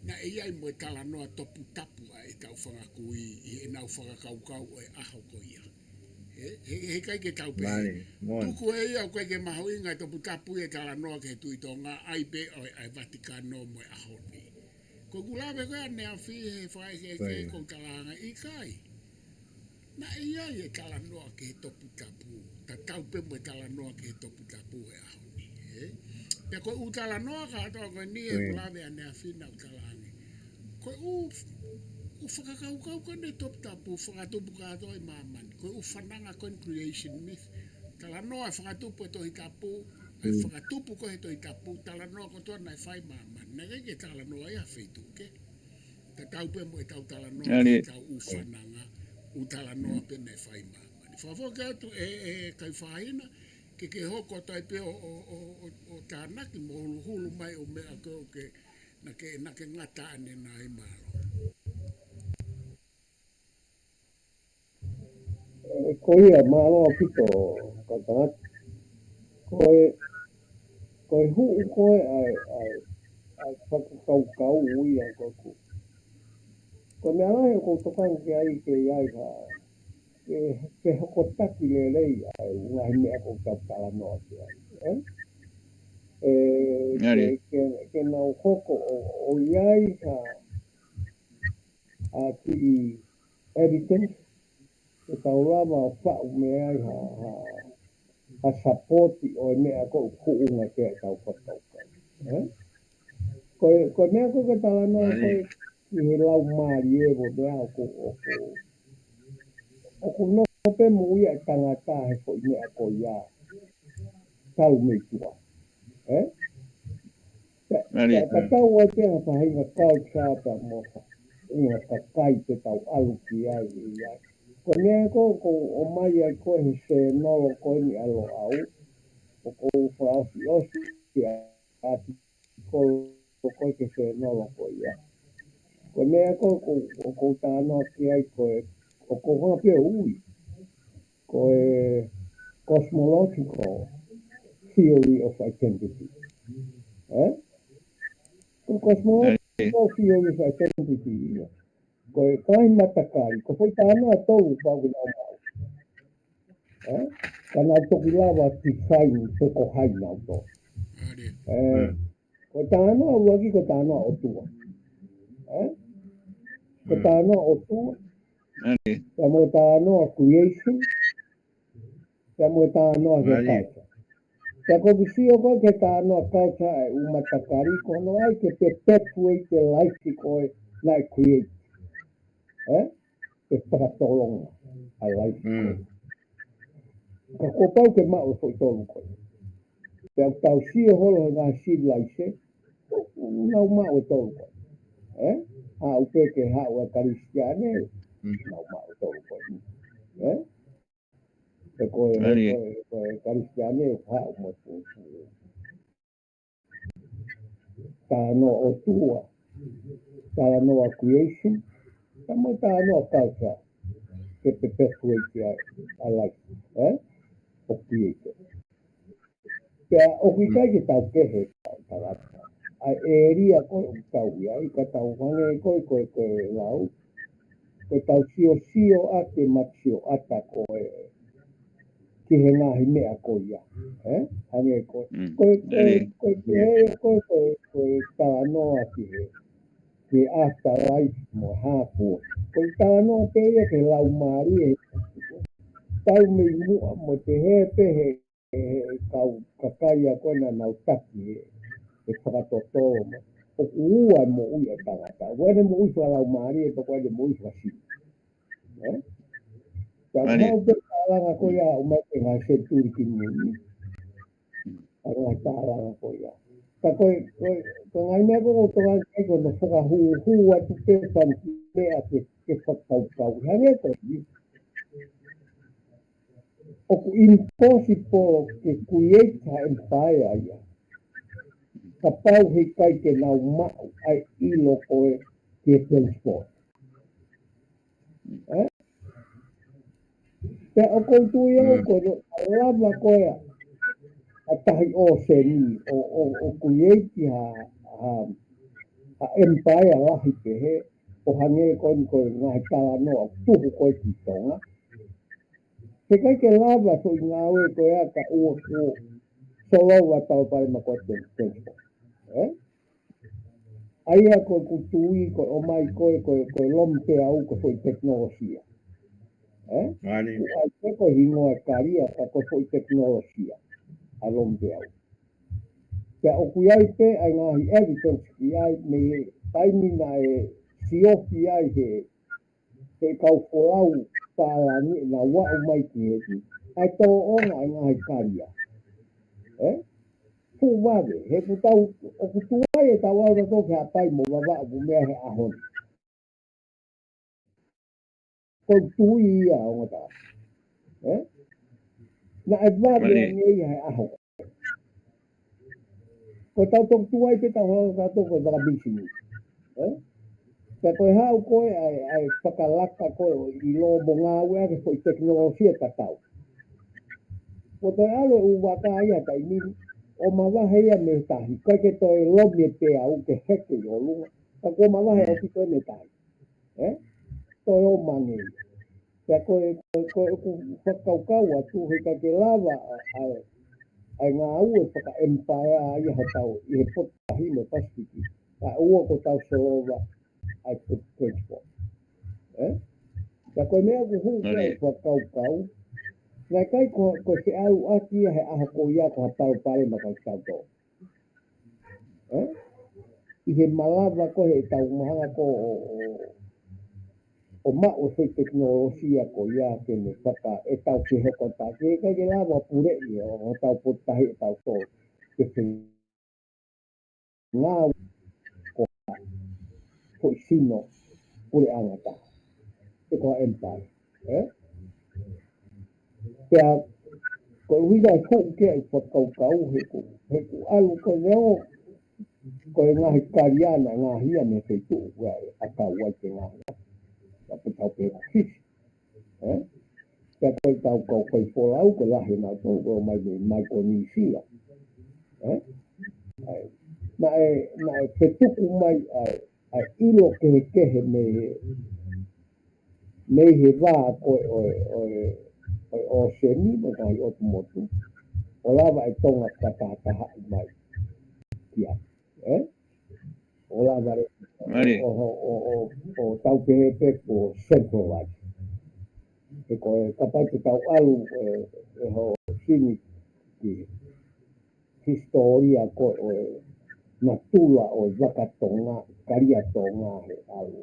na e iai mo e tala noa topu tapu a e tau whaka kui i e nau whaka kaukau o e aho ko ia. He kai ke tau pe. Tuku e ia o kai ke mahu i ngai topu tapu e tala noa ke tui tonga ai pe o e Vatikano mo e aho ni. Ko kulawe koe ane a whi he whai ke kou tala hanga i kai. Na e iai e tala noa ke he topu tapu. Ta tau pe mo e tala noa ke he topu tapu e aho ni. Pea koe u tala noa ka atoa koe ni e kulawe ane a whina u tala hangi. Koe u whakakaukau koe ne topu tapu whakatupu ka atoa i mamani. Koe u whananga koe creation myth. Tala noa e whakatupu e tohi tapu. E whakatupu koe he tohi tapu. Tala noa ko toa nai whai mamani. Nega ke tala noa ia whaituke. Ta tau pe mo e tau tala noa ke tau u whananga. U tala noa pe ne whai mamani. Whawhoke atu e kai whahina. Ke hoko tai pe o tānaki mo hulu mai o mea koe ke na ke ngata ane na i malo. Koe a malo a pito katangat. Koe huu koe ai whakakaukau ui a koe ku. Koe mea lai o kou tokan ke ai ke iai ka ke hoko taki le lei ai unga hi mea kou tau tala noa ke ai. Ke nau hoko o iai ka a ki evidence ke tau lava o whau mea ai ha sapoti o e mea kou kuunga ke tau whakaukau. Koe mea koe ka tala noa koe ki he lau maari e wo mea o ko no pe mo ia tangata he ko mea ko ia tau me tua. Ta tau o te a pahinga culture ta mo inga kakai te tau alu ki ai ia. Ko mea ko o mai ai ko he se nolo ko ni alo au. O ko whaosi osi ki a ko ke se nolo ko ia. Ko mea ko tāno ki ai o ko hoa pia ui. Ko e cosmological theory of identity. Ko cosmological theory of identity. Ko e kai matakari. Ko whai tāno a tolu pau ki nau mau. Kana toki lawa design toko hai nau to. Ko tāno a uaki ko tāno a otua. Ko tāno a otua. Ka mo tāno a creation. Ka mo tāno a he culture. Ka ko kisio ko ke tāno a culture e umatakari ko no ai ke perpetuate the life ki koe na create. Ke whakatolonga a life ki koe. Ka ko pau ke mao fo i tolu koe. Pea tau sio holo ngā civilise, nau mao e tolu koe. A upe ke hao a karistiane, nau mao e tolu koe. E koe karistiane e hao mo tolu. Tāno o tua, tāno a creation, tamo tāno a culture, ke perpetuate a life, o creator. Pea o kui kai ke tau kehe tarata. Ai e ria koe o tau ia, i ka tau hange koe lau, koe tau sio ate matsio ata koe ki he ngahi mea koe ia. Hange koe. Koe tānoa ki he afterlife mo hāpua. Koe tānoa pe ia ke lau maari e tau me mua mo te he pehe kau kakaya koe na nau taki e whakatotoro mo. O ua mo ui e tangata. Wene mo ui whalau maari e pako ane mo ui whasi. Ka mau pe tālanga koe a o mai te ngā seturi ki muni. ang tarang ko ya. Takoy kung ay ko to ay ko no sa hu at te fan me at ke pagkaw. Hanya to. O impossible que create empire ya. Kapau hikai ke na ma ai ilo ko ke transport. Pero kung tuyo ko lava ko ya atahi o seni o create ha empire la hipehe o hange kon ko nga kala no tu ko ki tonga. Se kai ke lava so ngawe ko ya ka o solo wa tau para makote tempo. Aia ko kutui ko o mai ko lompe au ko foi tecnologia. Mani. Ai ko hingo e karia ka ko foi tecnologia a lompe au. Te o kuiai pe ai ngahi evidence ki ai me taimina e siofi ai he kau folau pālani na wau mai ki heti. Ai tō onga ai ngahi karia. Fu wade, he putau, o kutuai e tau aura tō ke apai mo wawa apu mea he ahoni. Ko tui ia o ngata. Na e wade a ngei he aho. Ko tau tō tuai pe tau hau kato ko waka bisini. Ka koe hau koe ai whakalaka koe I lo mo ngā wea ke fo I teknologia tatau. Ko te alo u waka ia tai nini. O mawahe ia me tahi, kai ke toi lomi e te au ke heke I o lunga, ka ko mawahe o ki toi me tahi. Toi o mange. Ka koe whakaukau atu, he kai ke lava ai ngā ue whaka empire ai hatau, I he potahi me pasiki, ka ua ko tau solova ai put transport. Ka koe mea ku hu kai whakaukau, ngai kai ko se au ati he aho ko ia ko hatau pare makai tau tō. I he malava ko he tau mahanga ko o mao se teknologia ko ia ke me whaka e tau ke hoko ta. Ke kai ke lava pure I o tau potahi e tau tō. Ke se ngā ko ko sino pure angata. E ko empire. Pea ko wina ko ke ai whakaukau he ku alu ko leo ko ngahi kariana ngahi me se tu a ka wai ke ngahi. Ka tau pe fish. Ka tau ko folau ko lahi na to ko mai ko ni sila. Na e petuku mai ai ilo ke he me he wā ko o seni mo kai o motu. O lava e tonga kataha mai. Kia. O lava o tau pe ko centralize. E ko kapai te tau alu e ho sini ki historia ko na tula o wakatonga, karia tonga he alu.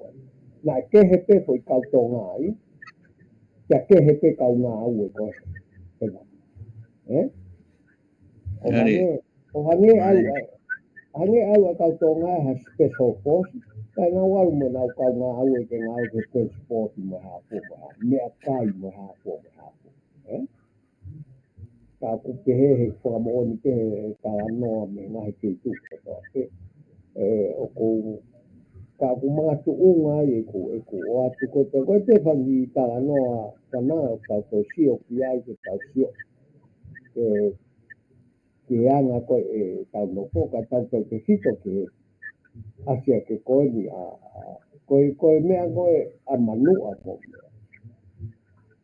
Na ke he pe foi kau tonga ai. Kia ke he pe kau ngā au e ko O hange au a kau tonga ha special force. Kai ngā waru me nau kau ngā au e ke ngā au ke transport mo hapo. Mea kai mo hapo. Ka kupe he whakamooni ke he kalanoa me ngahi ke tuko. O kou ka kumatu unga e ku o atu ko te whangi kalanoa kana kau to sio ki ai ke tau sio. Ke anga ko e tau no poka tau ke hito ke asia ke koe ni koe mea koe a manua ko.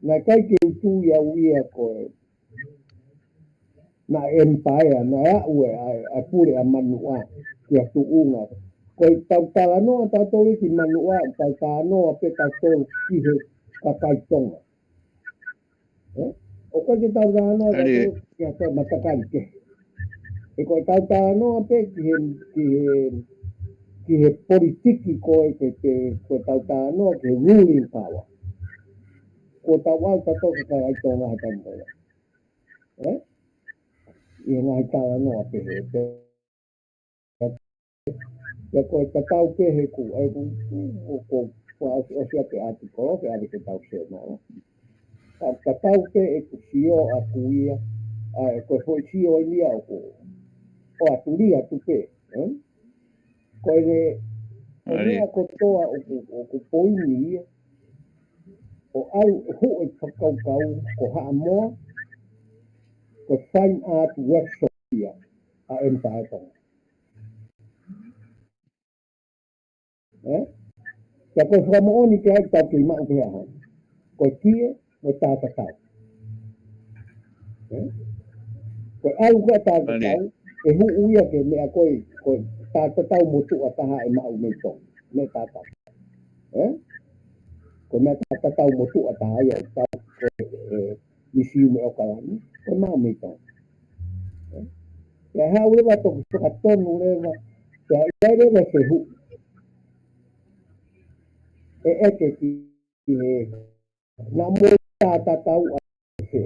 Na kai ke utu ia uia koe na empire na ya ue a pure a manua ke atu unga. Koe tau talanoa tau tolu ki manua tau talanoa pe tau tolu ki he kakai tonga. O koe ke tau talanoa tau tolu ki a tau matakari ke. E koe tau talanoa pe ki he politiki koe koe tau talanoa ki he ruling power. Ko tau au tau toka kai ai tonga hatai moa. I ngai tala noa pehe. Ja koe ta tau pehe ku e ko o sia te ati koro ke ari ke tau se no. Ta tau pe e ku sio a kuia ko foi sio ia o aturia tu pe. Koe ne o mea kotoa o ku poini ia o au hu e whakaukau ko haa moa ko fine art workshop ia a Entaetonga. Ja koe whamaoni ke ai tau ki mau ke aha. Koe kie mo tāta tau. Koe au ka tāta tau e hu uia ke mea koe tāta tau mo tua taha e mau me tong. Me tāta. Koe mea tāta tau mo tua taha ia tau koe isiu me o kalani. Koe mau me tong. Ja hau lewa toku whakatonu lewa. Ja iai lewa se hu. E eke ki he na mo tāta tau a se.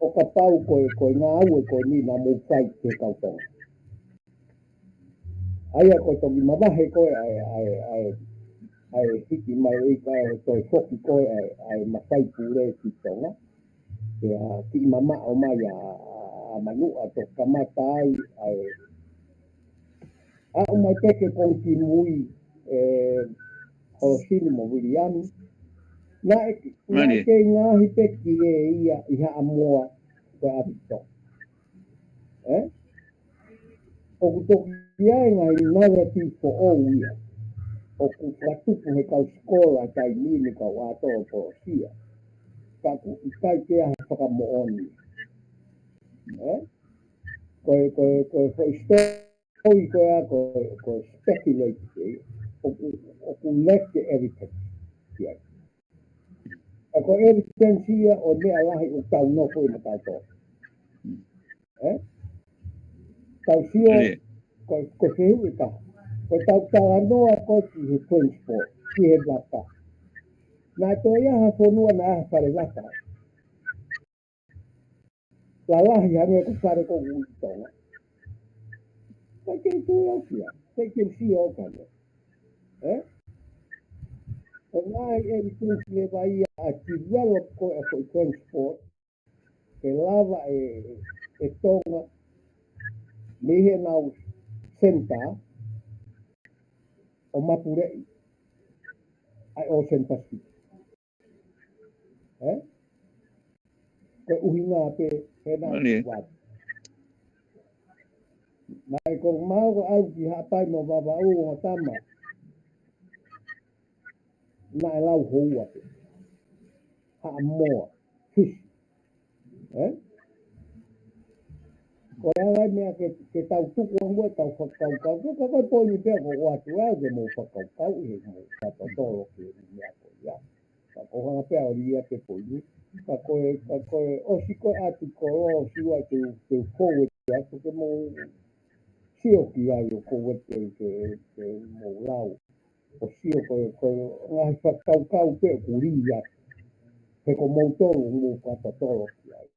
O ka pau koe ngā au e koe ni na mo whai te kautonga. Aia koe toki mawahe koe ai hiki mai i kai toi whoki koe ai mawhai pūre ki tonga. Ki mama o mai a manua to kamata ai a o mai teke kongi mui o sini mo Williami. Nā ke ngāhi peki e ia i haa moa koe abito. O ku toki ai ngai narrative for all ia. O ku whatupu he kau skola kai nini kau atoa porosia. Ka ku ikai ke aha whakamooni. Koe story koe a koe speculate e. O ku leke everything. A koe evidence ia o mea lahi o tau nofo i na tau tō. Tau sio koe whiu i taha. Koe tau tala noa koe ki he transport, ki he lata. Nā tō iaha whonua na aha whare lata. La lahi hange ko whare ko ui tonga. Kai kei tū au kia. Kai kei si o kane. O nai evidence le vai a develop koe a koe transport. Ke lava e tonga. Mihe nau senta. O Mapurei. Ai o senta si. Koe uhi ngā pe he nā watu. Nai ko mau ko au ki hapai mo baba o tama. Nai lau houa pe. Haa moa. Fish. Ko ea mea ke tau tuku a mua tau whakaukau. Ko kai pōni pēr ko watu au ke mo whakaukau i he mo whakatoro ke mea ko ia. Ka ko hanga pēr o ria te pōni. Ka koe osi koe atu koro siwa te forward ia. Ko ke mo sio ki ai o koe te mo lau. O sio koe ngahi whakaukau pēr ko ria. He ko moutoro mo whakatoro ki ai.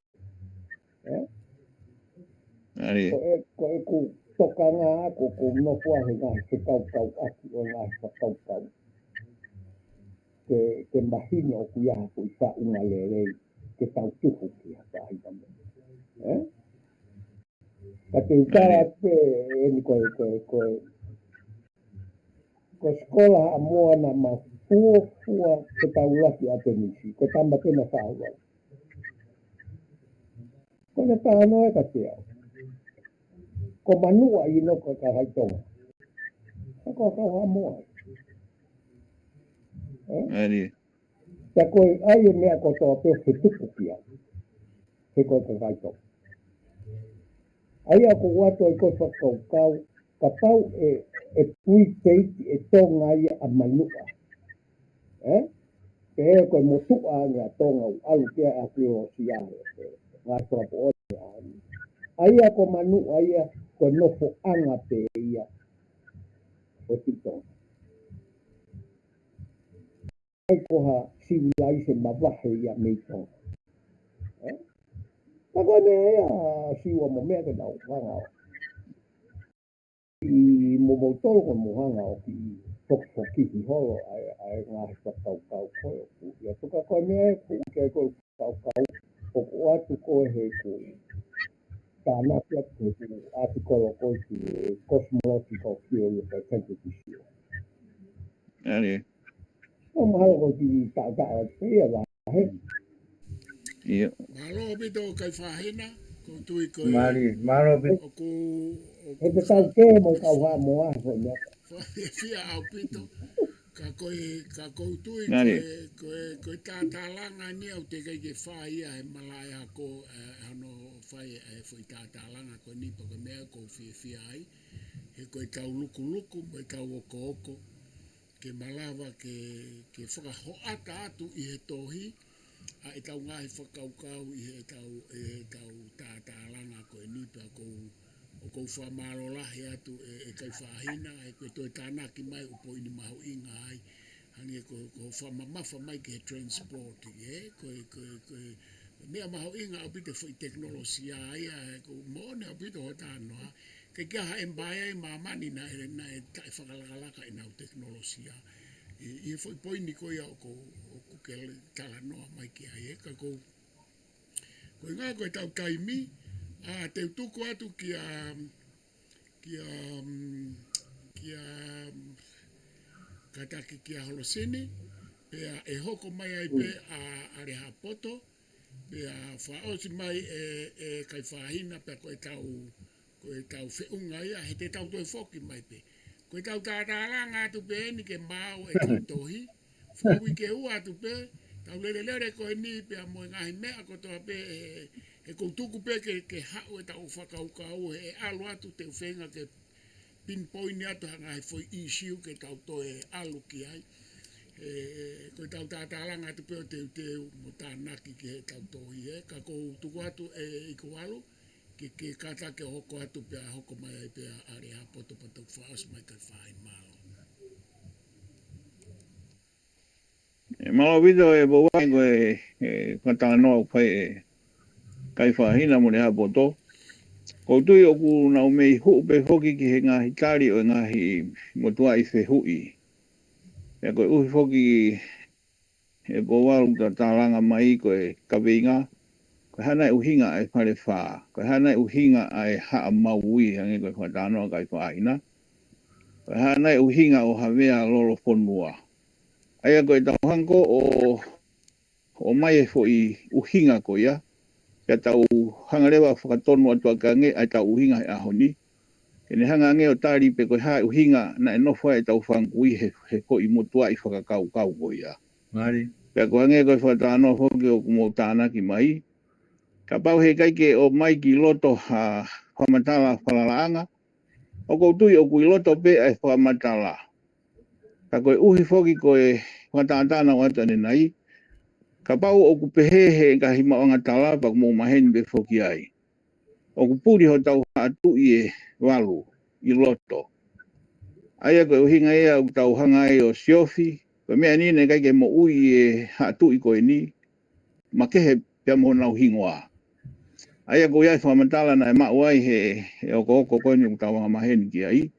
Ko e ku toka ngā ko nofua he ngā he kaukau aki o ngā he whakaukau. Ke mahina o kuiaha ko i wha unga le rei ke tau tuhu ki ha whaida mo. Ka te utara te e ni koe skola a moa na ma fuofua ke tau laki a te nisi. Ko tamba tena whaua. Ko ne tāno e ka te au. Ko manua i no ka haitonga. Ko kau ha moa. Ka koe ai e mea ko toa peo he tuku ki ai. He koe ka haitonga. Ai a ko wato i koe whakaukau. Ka pau e pui teiti e tonga ia a manua. Ke hea koe motua ngā tonga u alu kia a kio o siare. Ngā trapo o te ani. Ai a ko manua ia koe nofo anga pe ia. O titonga. Ai koha civilization mawahe ia meitonga. Ako na siwa mo mea ke tau whangau. I mo mo tolo ko mo whangau ki tok ki hi holo ai ngā kau koe o ku. Ia tuka koe mea ku ke koe kau o ku atu koe he ku. Tāna pia ku atu kolo koe ki cosmological theory of identity. Ari. O mahalo ko ki tātaa pia la he. Ia. Malo bito kai whahena, ko tui koe Maro bi o ko He te tau ke mo kau ha mo a ko mea. whia au pito. Ka koe tui Ngari. koe tātālanga ni au te kai ke whaia he malai ako hano whai e whai tātālanga koe nipa ka mea ko whia ai. He koe tau luku mai tau oko ke malawa ke whakahoata atu i he tohi. A e tau ngai whakaukau i he tau tātālanga koe nipa o kou whamaro lahi atu e kai whahina, e koe toi tānaki mai upo ini maho inga ai, hangi e koe whamamafa mai ke he transporting, koe mea maho inga au pite whai teknolosia ai, koe mone au pite ho tānoa, ke kia ha embaia i mamani na e tae whakalakalaka i nau teknolosia, i whai poini koe au ko ke tala noa mai ki ai, koe ngā koe tau taimi, te utuku atu kia kataki kia holosini, pea e hoko mai ai pe a reha poto, pea whaosi mai e kai whahina pea koe tau whiunga ia, he te tau toi whoki mai pe. Koe tau tātāranga atu pe ni ke mau e tau tohi, whaui ke ua atu pe, tau lere koe ni pea moe ngahi mea kotoa pe e koutuku pe ke hau e tau whakaukau e alu atu te uwhenga ke pinpoint atu hanga he foi issue ke tau toe alu ki ai. Koe tau tātāranga atu pe o te mo tānaki ke he tau tohi ka koutuku atu i kualu ke kata ke hoko atu pe a hoko mai ai pe a reha poto patok whaas mai kai whaai mao. Malo video e bawai koe katanga noa pai e kai whahina mo reha poto. Ko tui oku nau mei hu pe hoki ki he ngahi tari o ngahi motua i whe hui. Pea koe uhi hoki e bowaru ta tālanga mai koe kaweinga. Koe hana e uhinga ai whare wha. Koe hana e uhinga ai haa maui hange koe whatanoa kai whaina. Koe hana e uhinga o hawea lolo whonua. Aia koe tauhanko o mai e fo i uhinga koe ia. Pea tau hangarewa whakatonu atua kange ai tau uhinga he ahoni. Kene hanga nge o tari pe koe hae uhinga na e nofua e tau whangui he ko i motua i whakakau koe ia. mari Pea koe hange koe whatanoa hoki o kumo tānaki mai. Ka pau he kaike o mai ki loto ha whamatala whalalaanga. O kou tui o kui loto pe ai whamatala. Ka koe uhi whoki koe whatātana watane nai. Ka pau o ku pehehe ka hima o ngatala pa kumo maheni be whoki ai. O ku puri ho tau hatu i e walu i loto. Aia koe uhinga ea o tau hanga e o siofi. Koe mea nine kaike mo ui e hatu i koe ni. Ma kehe pia mo nau hingoa. Aia koe iai whamatala na e mau ai he oko koe ni o tau hanga maheni ki ai.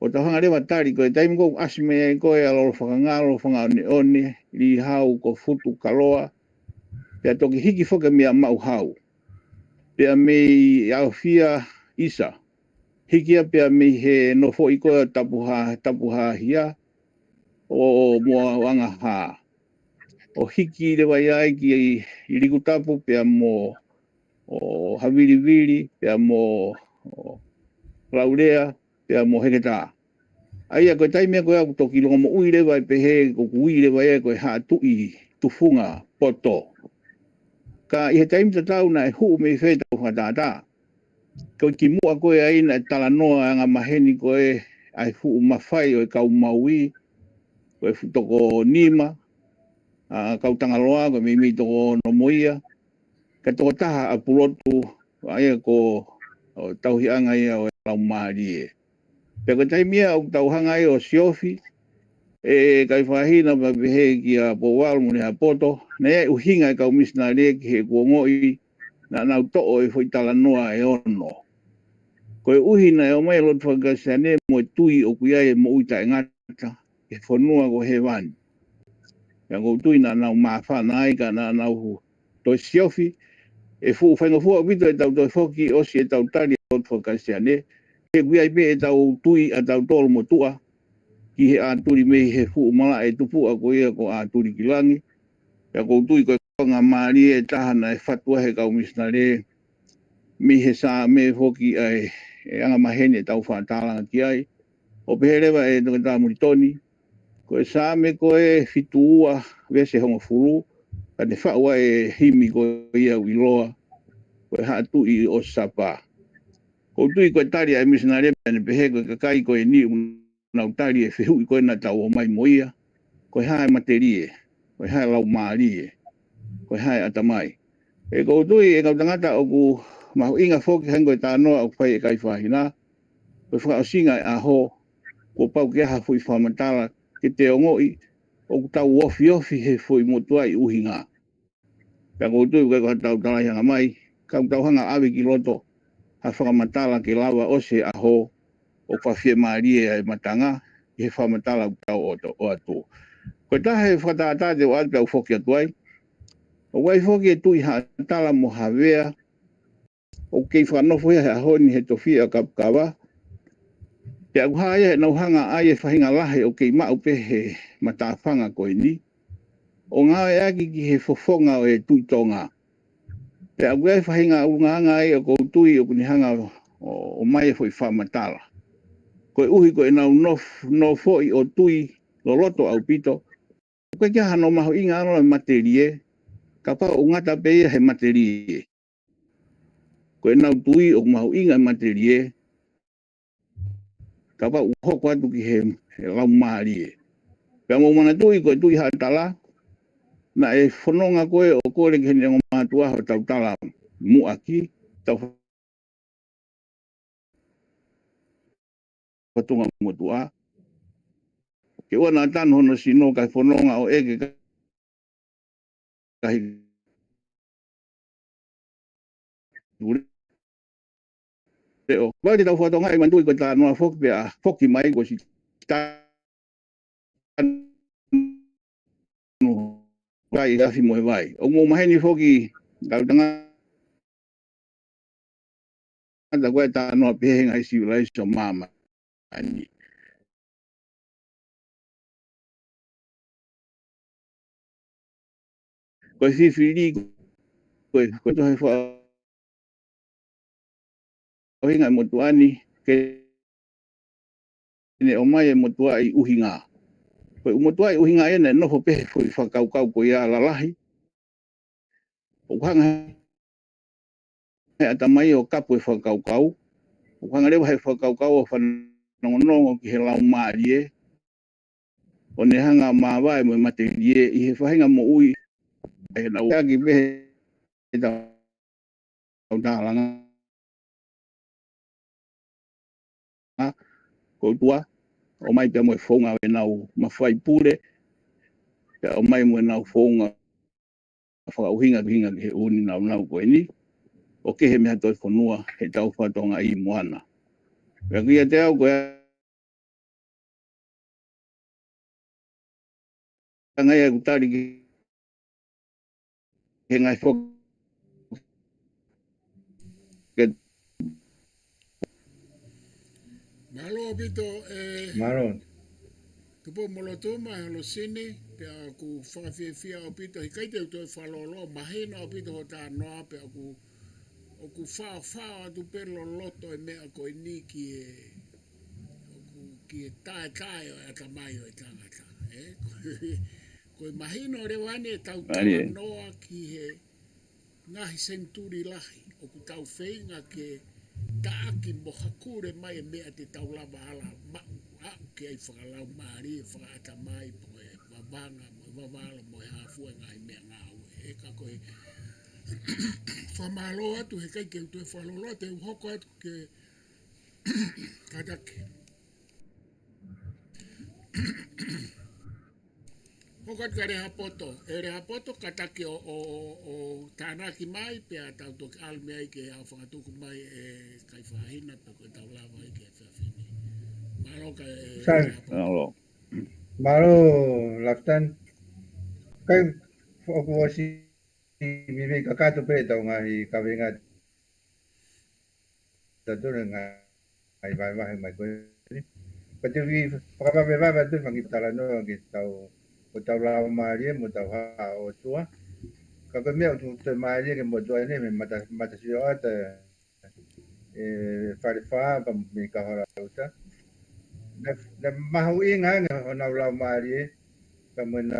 O tau hanga rewa tari koe taimi kou asime e koe aloro whakangalo whangaone one. Li hau ko futu kaloa. Pea toki hiki whoke mea mau hau. Pea mei au fia isa. Hikia pea mei he nofo i koe tapuha hia. O mua wanga haa. O hiki rewa iai ki i rikutapu pea mo o hawiriwiri, pea mo laurea, pea mo heketa. Aia koe taimea koe au toki longa mo ui rewa i pehe, ko kui rewa ia koe haa tui tufunga poto. Ka i he taimita tau na e huu mei wheta o whatata. Koe ki mua koe aina e tala noa anga maheni koe ai huu mawhai o e kau maui, koe futoko nima, kau tangaloa, koe mei toko no moia. Ka toko taha a pulotu, aia ko tauhi anga ia o e lau maari e. Pea koe taimia o tau hanga ia o siofi, e kai whahina pa pehe ki a Powalu mune a poto, na ia uhinga e kau misna rea ki he kuongoi, na nau to'o e foi tala noa e ono. Koe uhi na e o mai lot whakasane mo tui o kuia e mo uita e ngata e whanua ko he wani. Ia ko tui na nau mawhana ai ka na nau toi siofi e fu whainga fua vito e tau toi whoki o si e tau tari lot whakasane. He kuia i pe e tau tui a tau tolo mo tua ki he a turi me he fu mala e tupu a ko ia ko a turi ki langi. Ia ko tui koe ngā maari e tahana e whatua he kau misnare mi he sa me hoki ai e anga mahene tau whatalanga ki ai. O peherewa e toka tā muritoni, ko e sa me ko e fitua vese honga furu, ka te whaua e himi ko ia wiloa, ko e hatu i o sapa. Ko tui ko e tari ai misinare me pehe ko e kakai ko e ni nau tari e whihu i ko e na tau o mai moia, ko e hae materie, ko e hae lau maarie, ko e hae atamai. E ko tui e kau tangata o ku mahu inga foki hango e tānoa o whai e kai whahina, ko e whakaosinga e aho, ko pau ke ha fui whamatala ke te ongoi, o ku tau ofi he fui motua i uhinga. Ka ko tui ko e tau talai hanga mai, kau tau hanga awe ki loto, ha whakamatala ke lawa o se aho, o whawhia maarie e matanga, he whamatala ku tau o atu. Ko tahe whakatatate o atu au foki atuai, o wai foki e tui ha tala mo hawea, o kei whanofo he ahoni he tofia kawa, te au haia he nau hanga ai e whahinga lahe o kei mau pe he matawhanga koe ni, o ngā e aki ki he fofonga o e tui tonga. Te au e whahinga unga hanga ai o kou tui o kuni hanga o mai e fwoi whamatala. Koe uhi koe nau no foi o tui loloto au pito, koe kia hano maho inga ano e materie, ka pao o ngata pe he materie. Koe nau tui o mahu inga materie, ka pa uhoko atu ki he lau maari e. Pea mo mana tui koe tui hatala, na e whanonga koe o kore ki hene o mātua ho tau tala muaki, tau whatunga muatua. Ke wana tanu hono sino kai whanonga o eke kahi ture. Reo, wale tau whatonga e mandui koe tā noa whoki pea whoki mai ko si tanu kai afi moe vai. O mo maheni whoki tau tanga anta koe tā noa pehenga i civilization mama. Ani. Koe whiwhiri koe tohe wha o hinga e motuani ke ne o mai e motua i uhinga. Koe motua i uhinga e ne nofo pehe fui whakaukau ko ia lalahi. O hanga he atamai o kapu e whakaukau. O hanga rewa he whakaukau o whanongonongo ki he lau maari e. O ne hanga mawai mo materi e i he whahinga mo ui. E na uaki pehe e tau tālanga. Ko tua, o mai pia mo e whonga e nau mawhai pure. Pia o mai mo e nau whonga whakauhinga ki he uni nau koe ni. O ke he mea toi whanua he tau whatonga i moana. Pia kia te au koe ngai ai kutari ki he ngai whok. Malo pito Maron. tupo molotoma halo sini pea ku whawhiawhia o pito hikai te utoi whalolo mahina o pito ho tā noa pea ku o ku whao atu perlo loto e mea koe ni ki e tae o ata mai o e tangata. Koe mahina o rewani e tau tala noa ki he ngahi senturi lahi o ku tau whainga ke taaki mo hakure mai e mea te tau lava ala mau au ke ai whakalau maari e whakaata mai po e wabanga mo e wavala mo e hafua ngai mea ngau e ka koe whamalo atu he kai ke utu e whalolo te uhoko atu ke kadake Hokat ka reha poto. E reha poto katake o tanaki mai pe a tau toki alme ai ke a whakatuku mai e kai whahina pe koe tau lawa ai ke whiawhini. Maro ka e Sai. reha poto. Alo. Maro laftan kai o ko si mi me ka ka to pe tau ngahi ka venga ta to nga ai vai mai ko ka te vi pa pa va te fangi tala no ki tau o tau la marie mo tau ha o tua ka ka me o te marie ke mo to ne me mata si o te e fare fa pa mi ka hora uta na mahu inga nga o na la marie ka mo na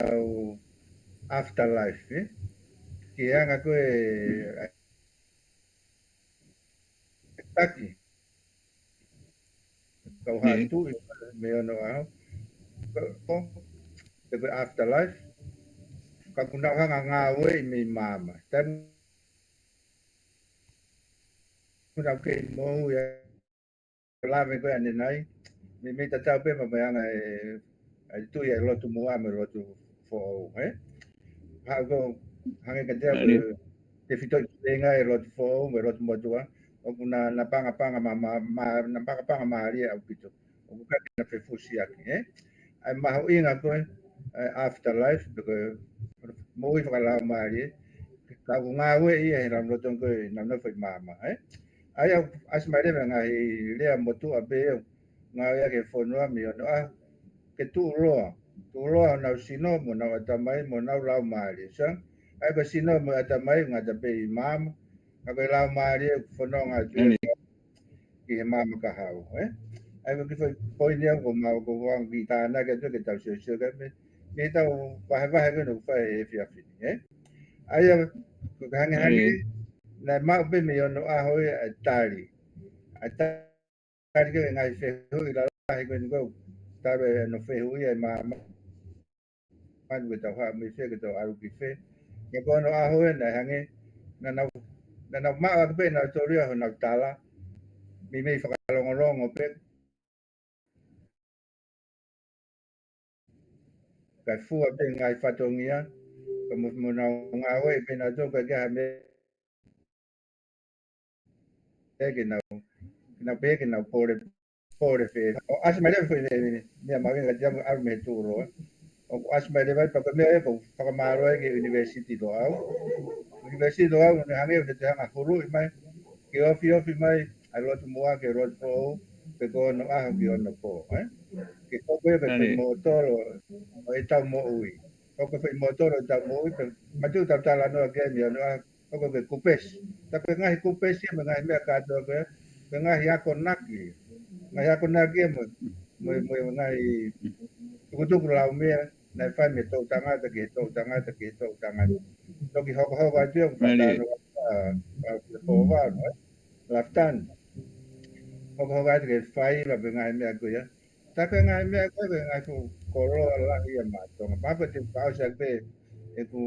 afterlife ki anga ko e taki kau ha Ni. tu me ono au ko te afterlife ka kuna hanga nga we mi mama tam kuna ke mo ya la me ko ane nai mi ta tau pe ma me anga e tu ya lo tu mo ame lo tu fo ha go hanga ka te Ni. te fito nga e lo tu fo me lo tu mo tua o kuna na panga na panga ma ria au pito o ka na pe fusi aki ai mahu inga koe afterlife because mo i whakala maari ka ko ngā ue i e ram rotong koe nam na whai mama ai au asmai rewa ngā hi rea motu a pe ngā ue ke whonua mi ono ke tu roa nau sino mo nau atamai mo nau lau maari sang ai ko sino mo atamai ngā ta pe i mama ka koe lau maari whonua ngā tue Ni. ki he mama ka hau ai ko ki poi ni ko mau ko wang ki ta na ke ke tau sio ke me tau wahe ko no fa e fia fi ai ko hang Ni. na ma be me ono a hoi a tari ke ngai fe hui la ai ko ngo ta be no fe hui ai ma ko tau ha me fe ke tau aru ki fe ke ko no a hoi na hange na ma ka be na to ria na tala mi me fa longo pe ka fu a pe ngai fa tongia ko mo na nga hoi pe na to ka me ke na pe ke na pore fe o as mai fe me ma ga jam ar me tu ro o as mai de vai pa me ko pa ma ro ke university do au na hange de ta ha huru mai ke ofi mai a lo tu mo ke ro po pe ko no a ki ono po ke ko pe Ni. mo toro o e tau mo ui o ko pe mo toro tau mo ui pe ma tu tau tala no ke mi no o ko ke kupes ta pe ngai kupes me ngai me ka to pe ngai ya ko naki ngai ya ko naki mo ngai tu tu la me na fa me to tanga ta ke to tanga to ki ho ho ga tu fa ta Ni. no po va laftan ho ho ga ke fai la pe ngai me ko ya ta pe ngai me ko ngai ko ro la ya ma to pa pe te pa sa pe e ku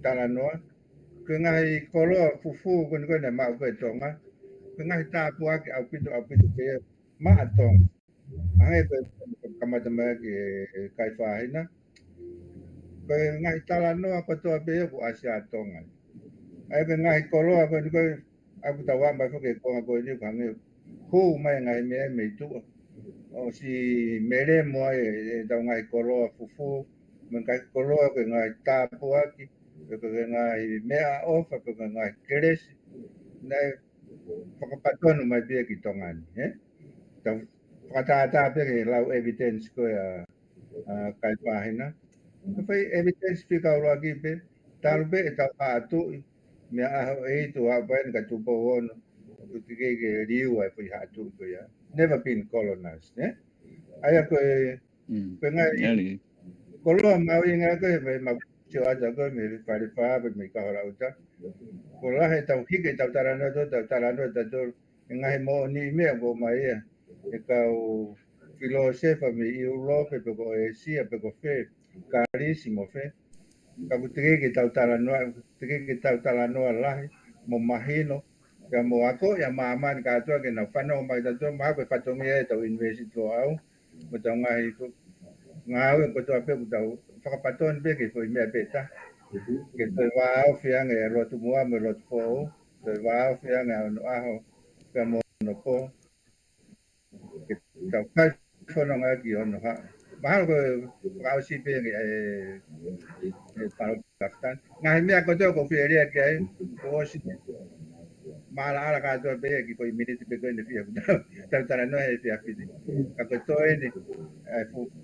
tala no ke ngai ko ro fu ko ne ma ko to nga ke ngai ta pu au pitu pe ma tong ai pe kamata ma ke kai fa hina ko ngai tala no ko to pe ko asia tonga ai pe ngai ko ro ko aku tawa ba ko ke ko ni ka ngai hu mai ngai me tu o si mere mo e da ngai ko ro fu men kai ko ro ko ngai ta pu aki ko ngai mea ofa ko ngai keres na whakapatonu mai pia ki tonga ni ta whakatata pia ke lau evidence ko ya kai pahina ka pai evidence pi ka ro aki pe talu pe ta atu me aho e tu a pai ka tu po ono ku ti ke riu ai pai ha tu ko ya never been colonized aya ko pe ngai Ni. ko lo ma wi nga ko me ma cho a ja ko me pare pa pe me ka ora uta ko la he tau ki ke tau tarano ta to ngai mo ni me go mai e ka o filosofa me Europe pe ko e sia pe ko fe carissimo fe ka ku tege ke tau tarano la mo mahino ya mo ako ya mama ka to ke na fano mai ta to ma pe patongi e tau university au mo tau ngai ngau ko to pe ku tau whakapaton pe ke foi mea peta. Ke toi wāo whianga e rotu mua me rotu pō, toi wāo whianga o no aho pia mo no pō, ke tau kai whanonga ki o no ha. Mahalo ko wāo si pe e paro kaktan. Ngahi mea ko tō ko whierea ke ai, ko osi mala ala ka tō pe ki koi miniti pe koe ne whia ku tau tara no he whia whiti. Ka ko tō e ni,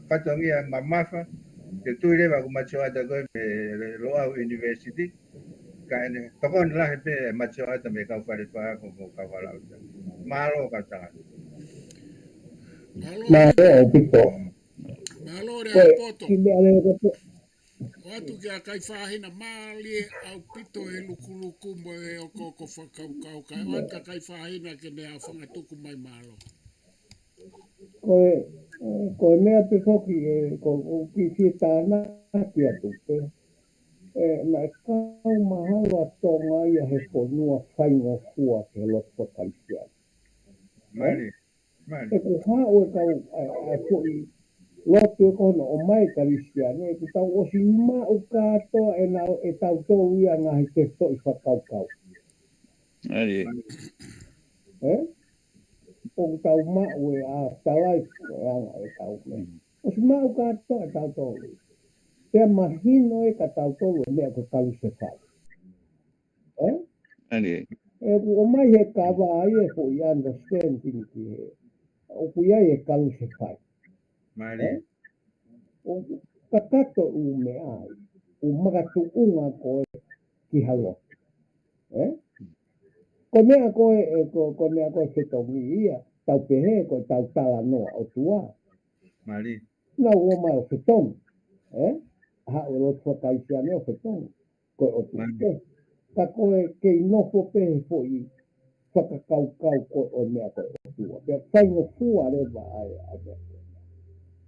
whatongia mamafa, ke tui rewa ku macho ata koe me Loa University, kaine tokon la pe macho ata me kau whare wha ko kau whala uta. Malo ka tanga. Nā e pito. Malo rea Koe, poto. ki mea leo ko O atu kia kai whahina mālie au pito e luku mo e o koko whakaukau. Kai o atu kai whahina ke nea whangatuku mai malo. koe mea pe whoki e ko ki si tāna ki atu pe. Nai kau mahalo tonga ia he whanua whainga fua ke lotu whakaisia. Mali, mali. E ko hao e kau a fwoi lotu e kono o mai karisia. E ku tau osi ma o kātoa e tau tōu ia ngahi te stoi whakaukau. Ari. O tau ma'u e a talai e anga e tau me. O si ma'u kātoa e tau tōu. Pea mahino e ka tau tōu e mea ko kalu se whai. Ari. E ku o mai he ka wā e fo i understanding ki he. O ku iai e kalu se whai. Mali. O ka kato u me ai. O magatu unga ko e ki halo. Ko mea koe ko mea koe se tongi ia. Tau pehe ko tau tala noa o tua. Mali. Nau o mai o se tongi. Ha o lo whakaisia me o se tongi. Koe o tua. Ka koe kei nofo pehe fo i whakakaukau koe o mea koe o tua. Pea whaingo fua rewa ai a mea.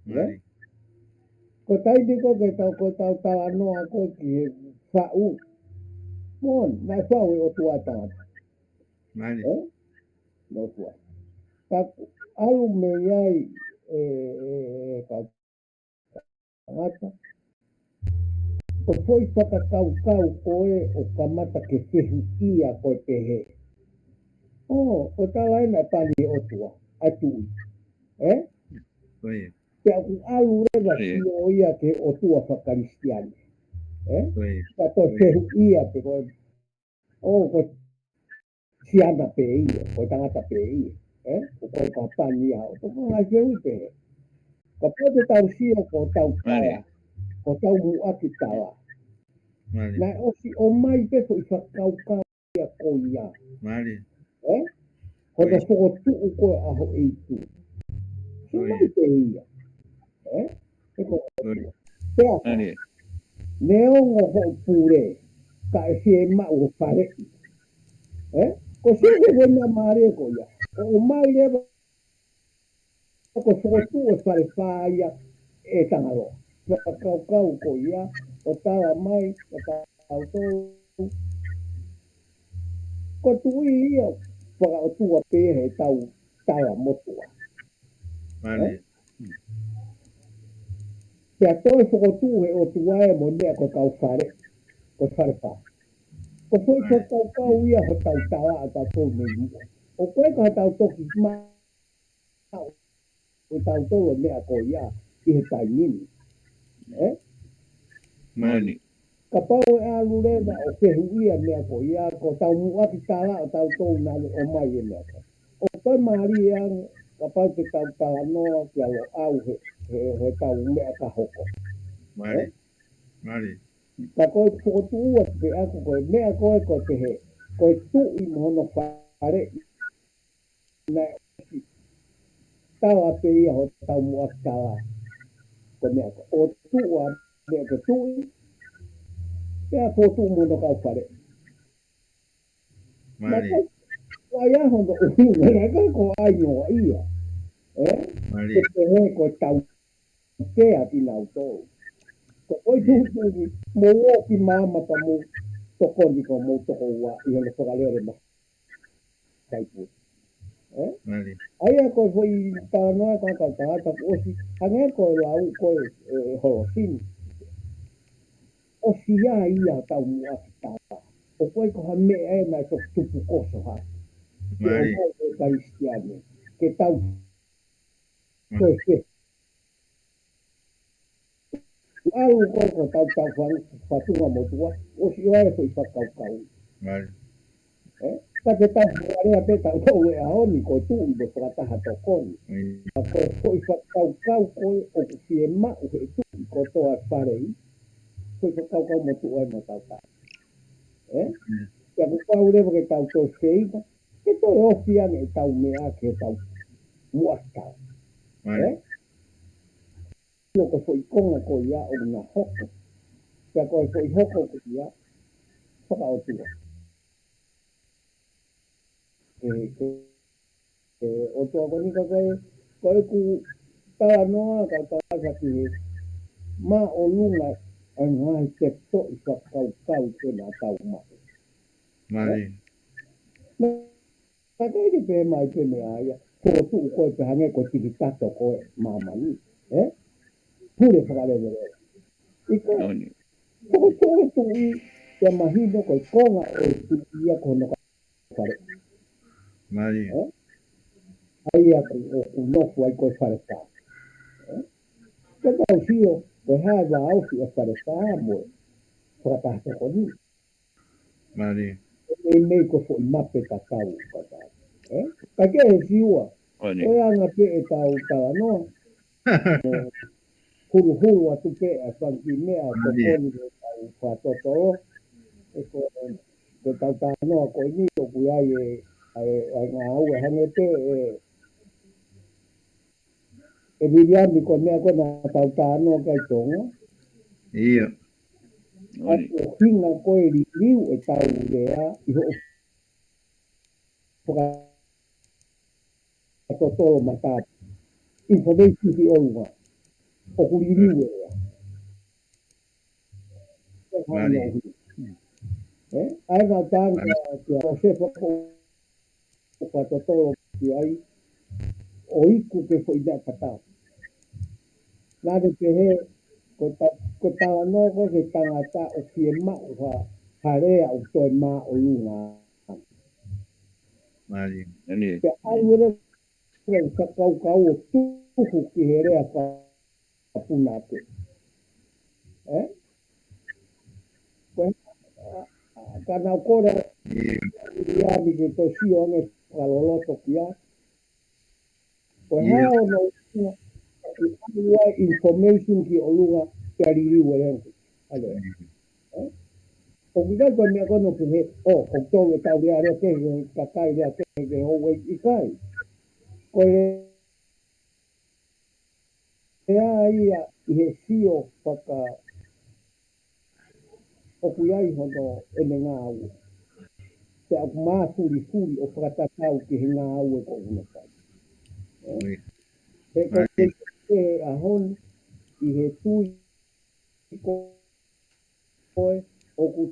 Mali. Ko taiti ko ke tau tala noa koe ki he whau. Mon, nai whau e o tua tangata. Mali. No tua. Ka alu me iai ka tangata. Ko foi whakakaukau koe o kamata ke whihu ia koe pehe. O tala ina pali o tua. Atui. Oye. Pea ku alu rewa si o ia ke o tua whakaristiani. Oye. Ka to whihu ia pe koe. Ko siana pe ia. Ko tangata pe ia. O koe ka pani ia. O toko ngai whihu pehe. Ka pote tau sio ko tau tala. Ko tau muaki tala. Mali. Nai osi o mai peso i whakaukau ia ko ia. Mali. Hoda whoko tuu koe aho e tu. Si mai te ia. Eko Oye. pea Ari. neongo ho pure. Ka e si e mau o whare. Ko si e wena maare ko ia. O mai lewa ko whoko tuu e whare whaia e tangalo. Whakaukau ko ia. O tala mai. O tau tau. Ko tui ia. Whaka o tua pehe tau tala motua. Mali. Pea toi whakotu e o tuae mo mea ko tau whare. Ko whare wha. Ko whoi ko tau kau ia ho tau tala a tau tau me mua. O koe ka tau toki maa. O tau tau o mea ko ia i he tai nini. Mali. Ka pau e alu rewa o kehu ia mea ko ia ko tau muaki tala o tau tau nani o mai e mea ko. O toi maari e ang ka pau te tau tala noa ki alo au he tau mea ka hoko. Mali. Mali. Ka koe whakotu ua te ako koe mea koe ko te he. Koe tu i mohono whare. Nai osi. Tala pe ia ho tau mua tala. Ko mea ko. O tu ua mea ko tu i. Pea ko tu mohono kau whare. Mali. Ai aho no uhi. Nai kai ko ai noa ia. Mali. Te he ko tau kea ki nau tōu. Ko oi tūtūki mō ki māmata mō toko ni ko mō toko ua i hana whakalere ma kaipu. Mali. Aia ko foi tānoa ka ka tāta osi, hange ko lau ko holosini. Osi ia tau mua ki tāta. O koe ko ha me e mai to tupu koso ha. Ke o Mali. mai e karistiane. Ke tau koe ke. Alu koe ko tau whatunga motua. Osi oa e foi whakaukau. Mali. Ka te tau rea pe tau kou e ahoni ko tu i bo whakataha tokoni. A koe foi whakaukau koe o ku fie mau he tu i ko toa wharei. Koe whakaukau motu oe mo tau tau. Ia ku pau rewa ke tau tō seita. Ke to e ofi ane e tau mea ke tau muastau. Mali. Io ko foi konga ko ia o na hoko. Ia koe foi hoko ko ia. Whaka o tua. O tua koni ka koe ku tawa noa ka tawa sa ki he. Ma o lunga ai ngai te to i whakaukau ke na tau mai. Mali. Ka kai te pe mai pe me aia. Ko tu koe te hange ko tiki tato koe mamani. Pure whakarewere. Ika, koko tōre tu i te mahino koe konga o tu ia kono ka whare. Mali. Aia o nofu ai koe whare tā. Ka tau sio, koe hawa au si a whare tā moe. Whakatahta koni. Mali. E mei ko fo i mape ka tau ka tā. Ka ke he siua. Koe anga pe e tau tala noa. Huru atu pe a whanki mea to koni ke tau whatotoro. E ko tau tā noa koe ni o kui ai e ngā au e hange pe e viriami ko mea ko na tau tā noa kai tonga. Ia. Atu o hinga koe li liu e tau rea i ho whakatotoro matata. Information ki olunga. O kuri liu e rea. Mali. Ai ngā tānga kia o se whako o whakatotoro ki ai o iku ke fo i nea patau. Nāre te he ko tala noa ko se tangata o fie mau harea o toi mā o lunga. Mali. Te aluere rei whakaukau o tuhu ki he rea whapunate. Ka nau kore ia mi ke to si one kaloloto kia. Ko hao no ia information ki o lunga te ariri werengu. Ale. O kidai koe mea kono ki he, o tonge tau rea rea te kakai rea te ke howe i kai. Koe rea ia i he sio whaka o kuiai hono e me ngā au. Te aku maa furi o whakatatau ki he ngā au e ko una kai. He koe te ahon i he tui koe o ku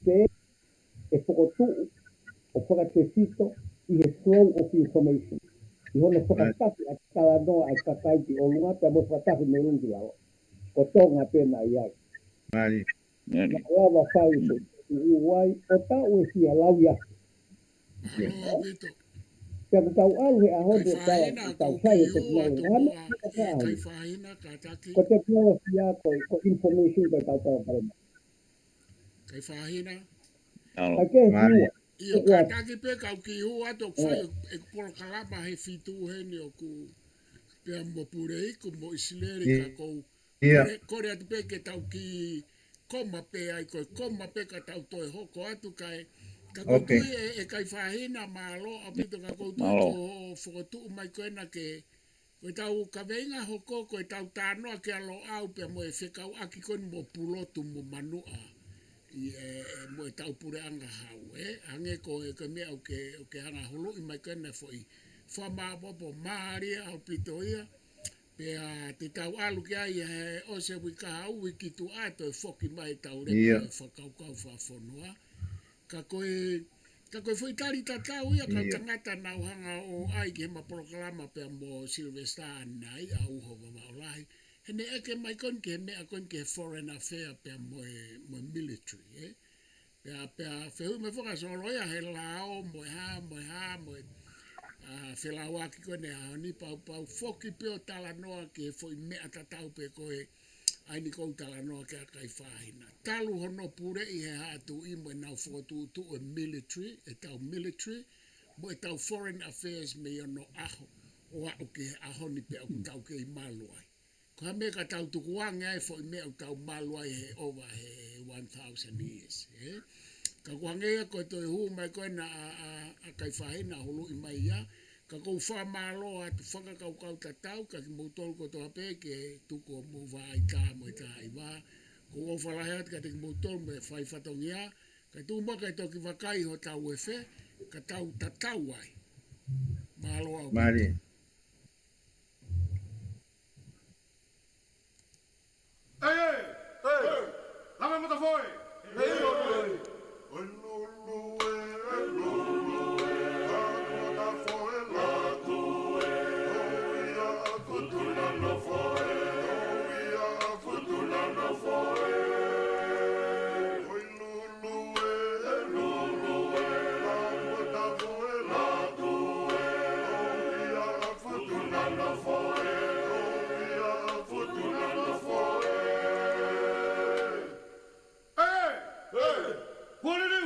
te e whakotu o whakatesito i he flow of information. I hono whakatapi a tala noa ai kakai ki o lunga te mo whakatapi me rungi awa. Ko tonga pena i ai. Mali. Na lava whai se uai o tau e si a lau ia. Te tau alu he ahon te tau sai e te knowledge. Hana ka ka alu. Ko te knowledge ia ko information ko tau tau parema. Kai whahina. Ka ke siua. Io ka taki pe kau ki hua tok whai e polo kalama he fitu hene o ku pia mo pure iku mo isileri ka kou. Kore atu pe ke tau ki koma pe ai koe koma pe ka tau toe hoko atu kai. Ka koutui e kai whahina malo a pito ka koutui ko whakotu mai koe na ke koe tau ka veinga hoko koe tau tānoa ke alo au pe mo e whekau aki koe mo pulotu mo manua. I mo e tau pure anga hau ange ko e ka mea o ke hanga holo i mai kena foi whama popo maaria au pito ia pe te tau alu ki ai o se wika hau wiki tu ato e whoki mai tau repa e whakaukau whafonua ka koe Ka koe fwoi tali tatau ia ka tangata na uhanga o ai ki hema proklama pe mo Silvestar nai a uho mama olai. Hene eke mai kon ke mea kon ke foreign affair pe mo military, eh? Pe fehu me foka so loia he lao mo ha whelawa ki kone a ni pau foki pe o tala noa ke foi mea tatau pe koe ai ni kou tala noa ke a kai whahina. Talu hono pure i he hatu i mo nau whotu tu e military, e tau military, mo e tau foreign affairs me i ono aho, o a o ke aho ni pe o tau ke i maluai. Ko ha mea ka tau tukuanga e foi mea o tau maluai he over he 1,000 years, eh? Ka kuangea ko to hu mai ko na a kai whahina holo i mai ia, ka kou wha malo atu whaka kau tatau, ka ki moutol ko to hape ke tuko mo vai ka mo i tai wā, ko o whalahe atu ka te ki moutol me whai whatongia, ka tu ma kai toki wakai ho tau e whe, ka tau tatau ai, malo au. Mari. Hey! Lama mata foi! Hey! What it is?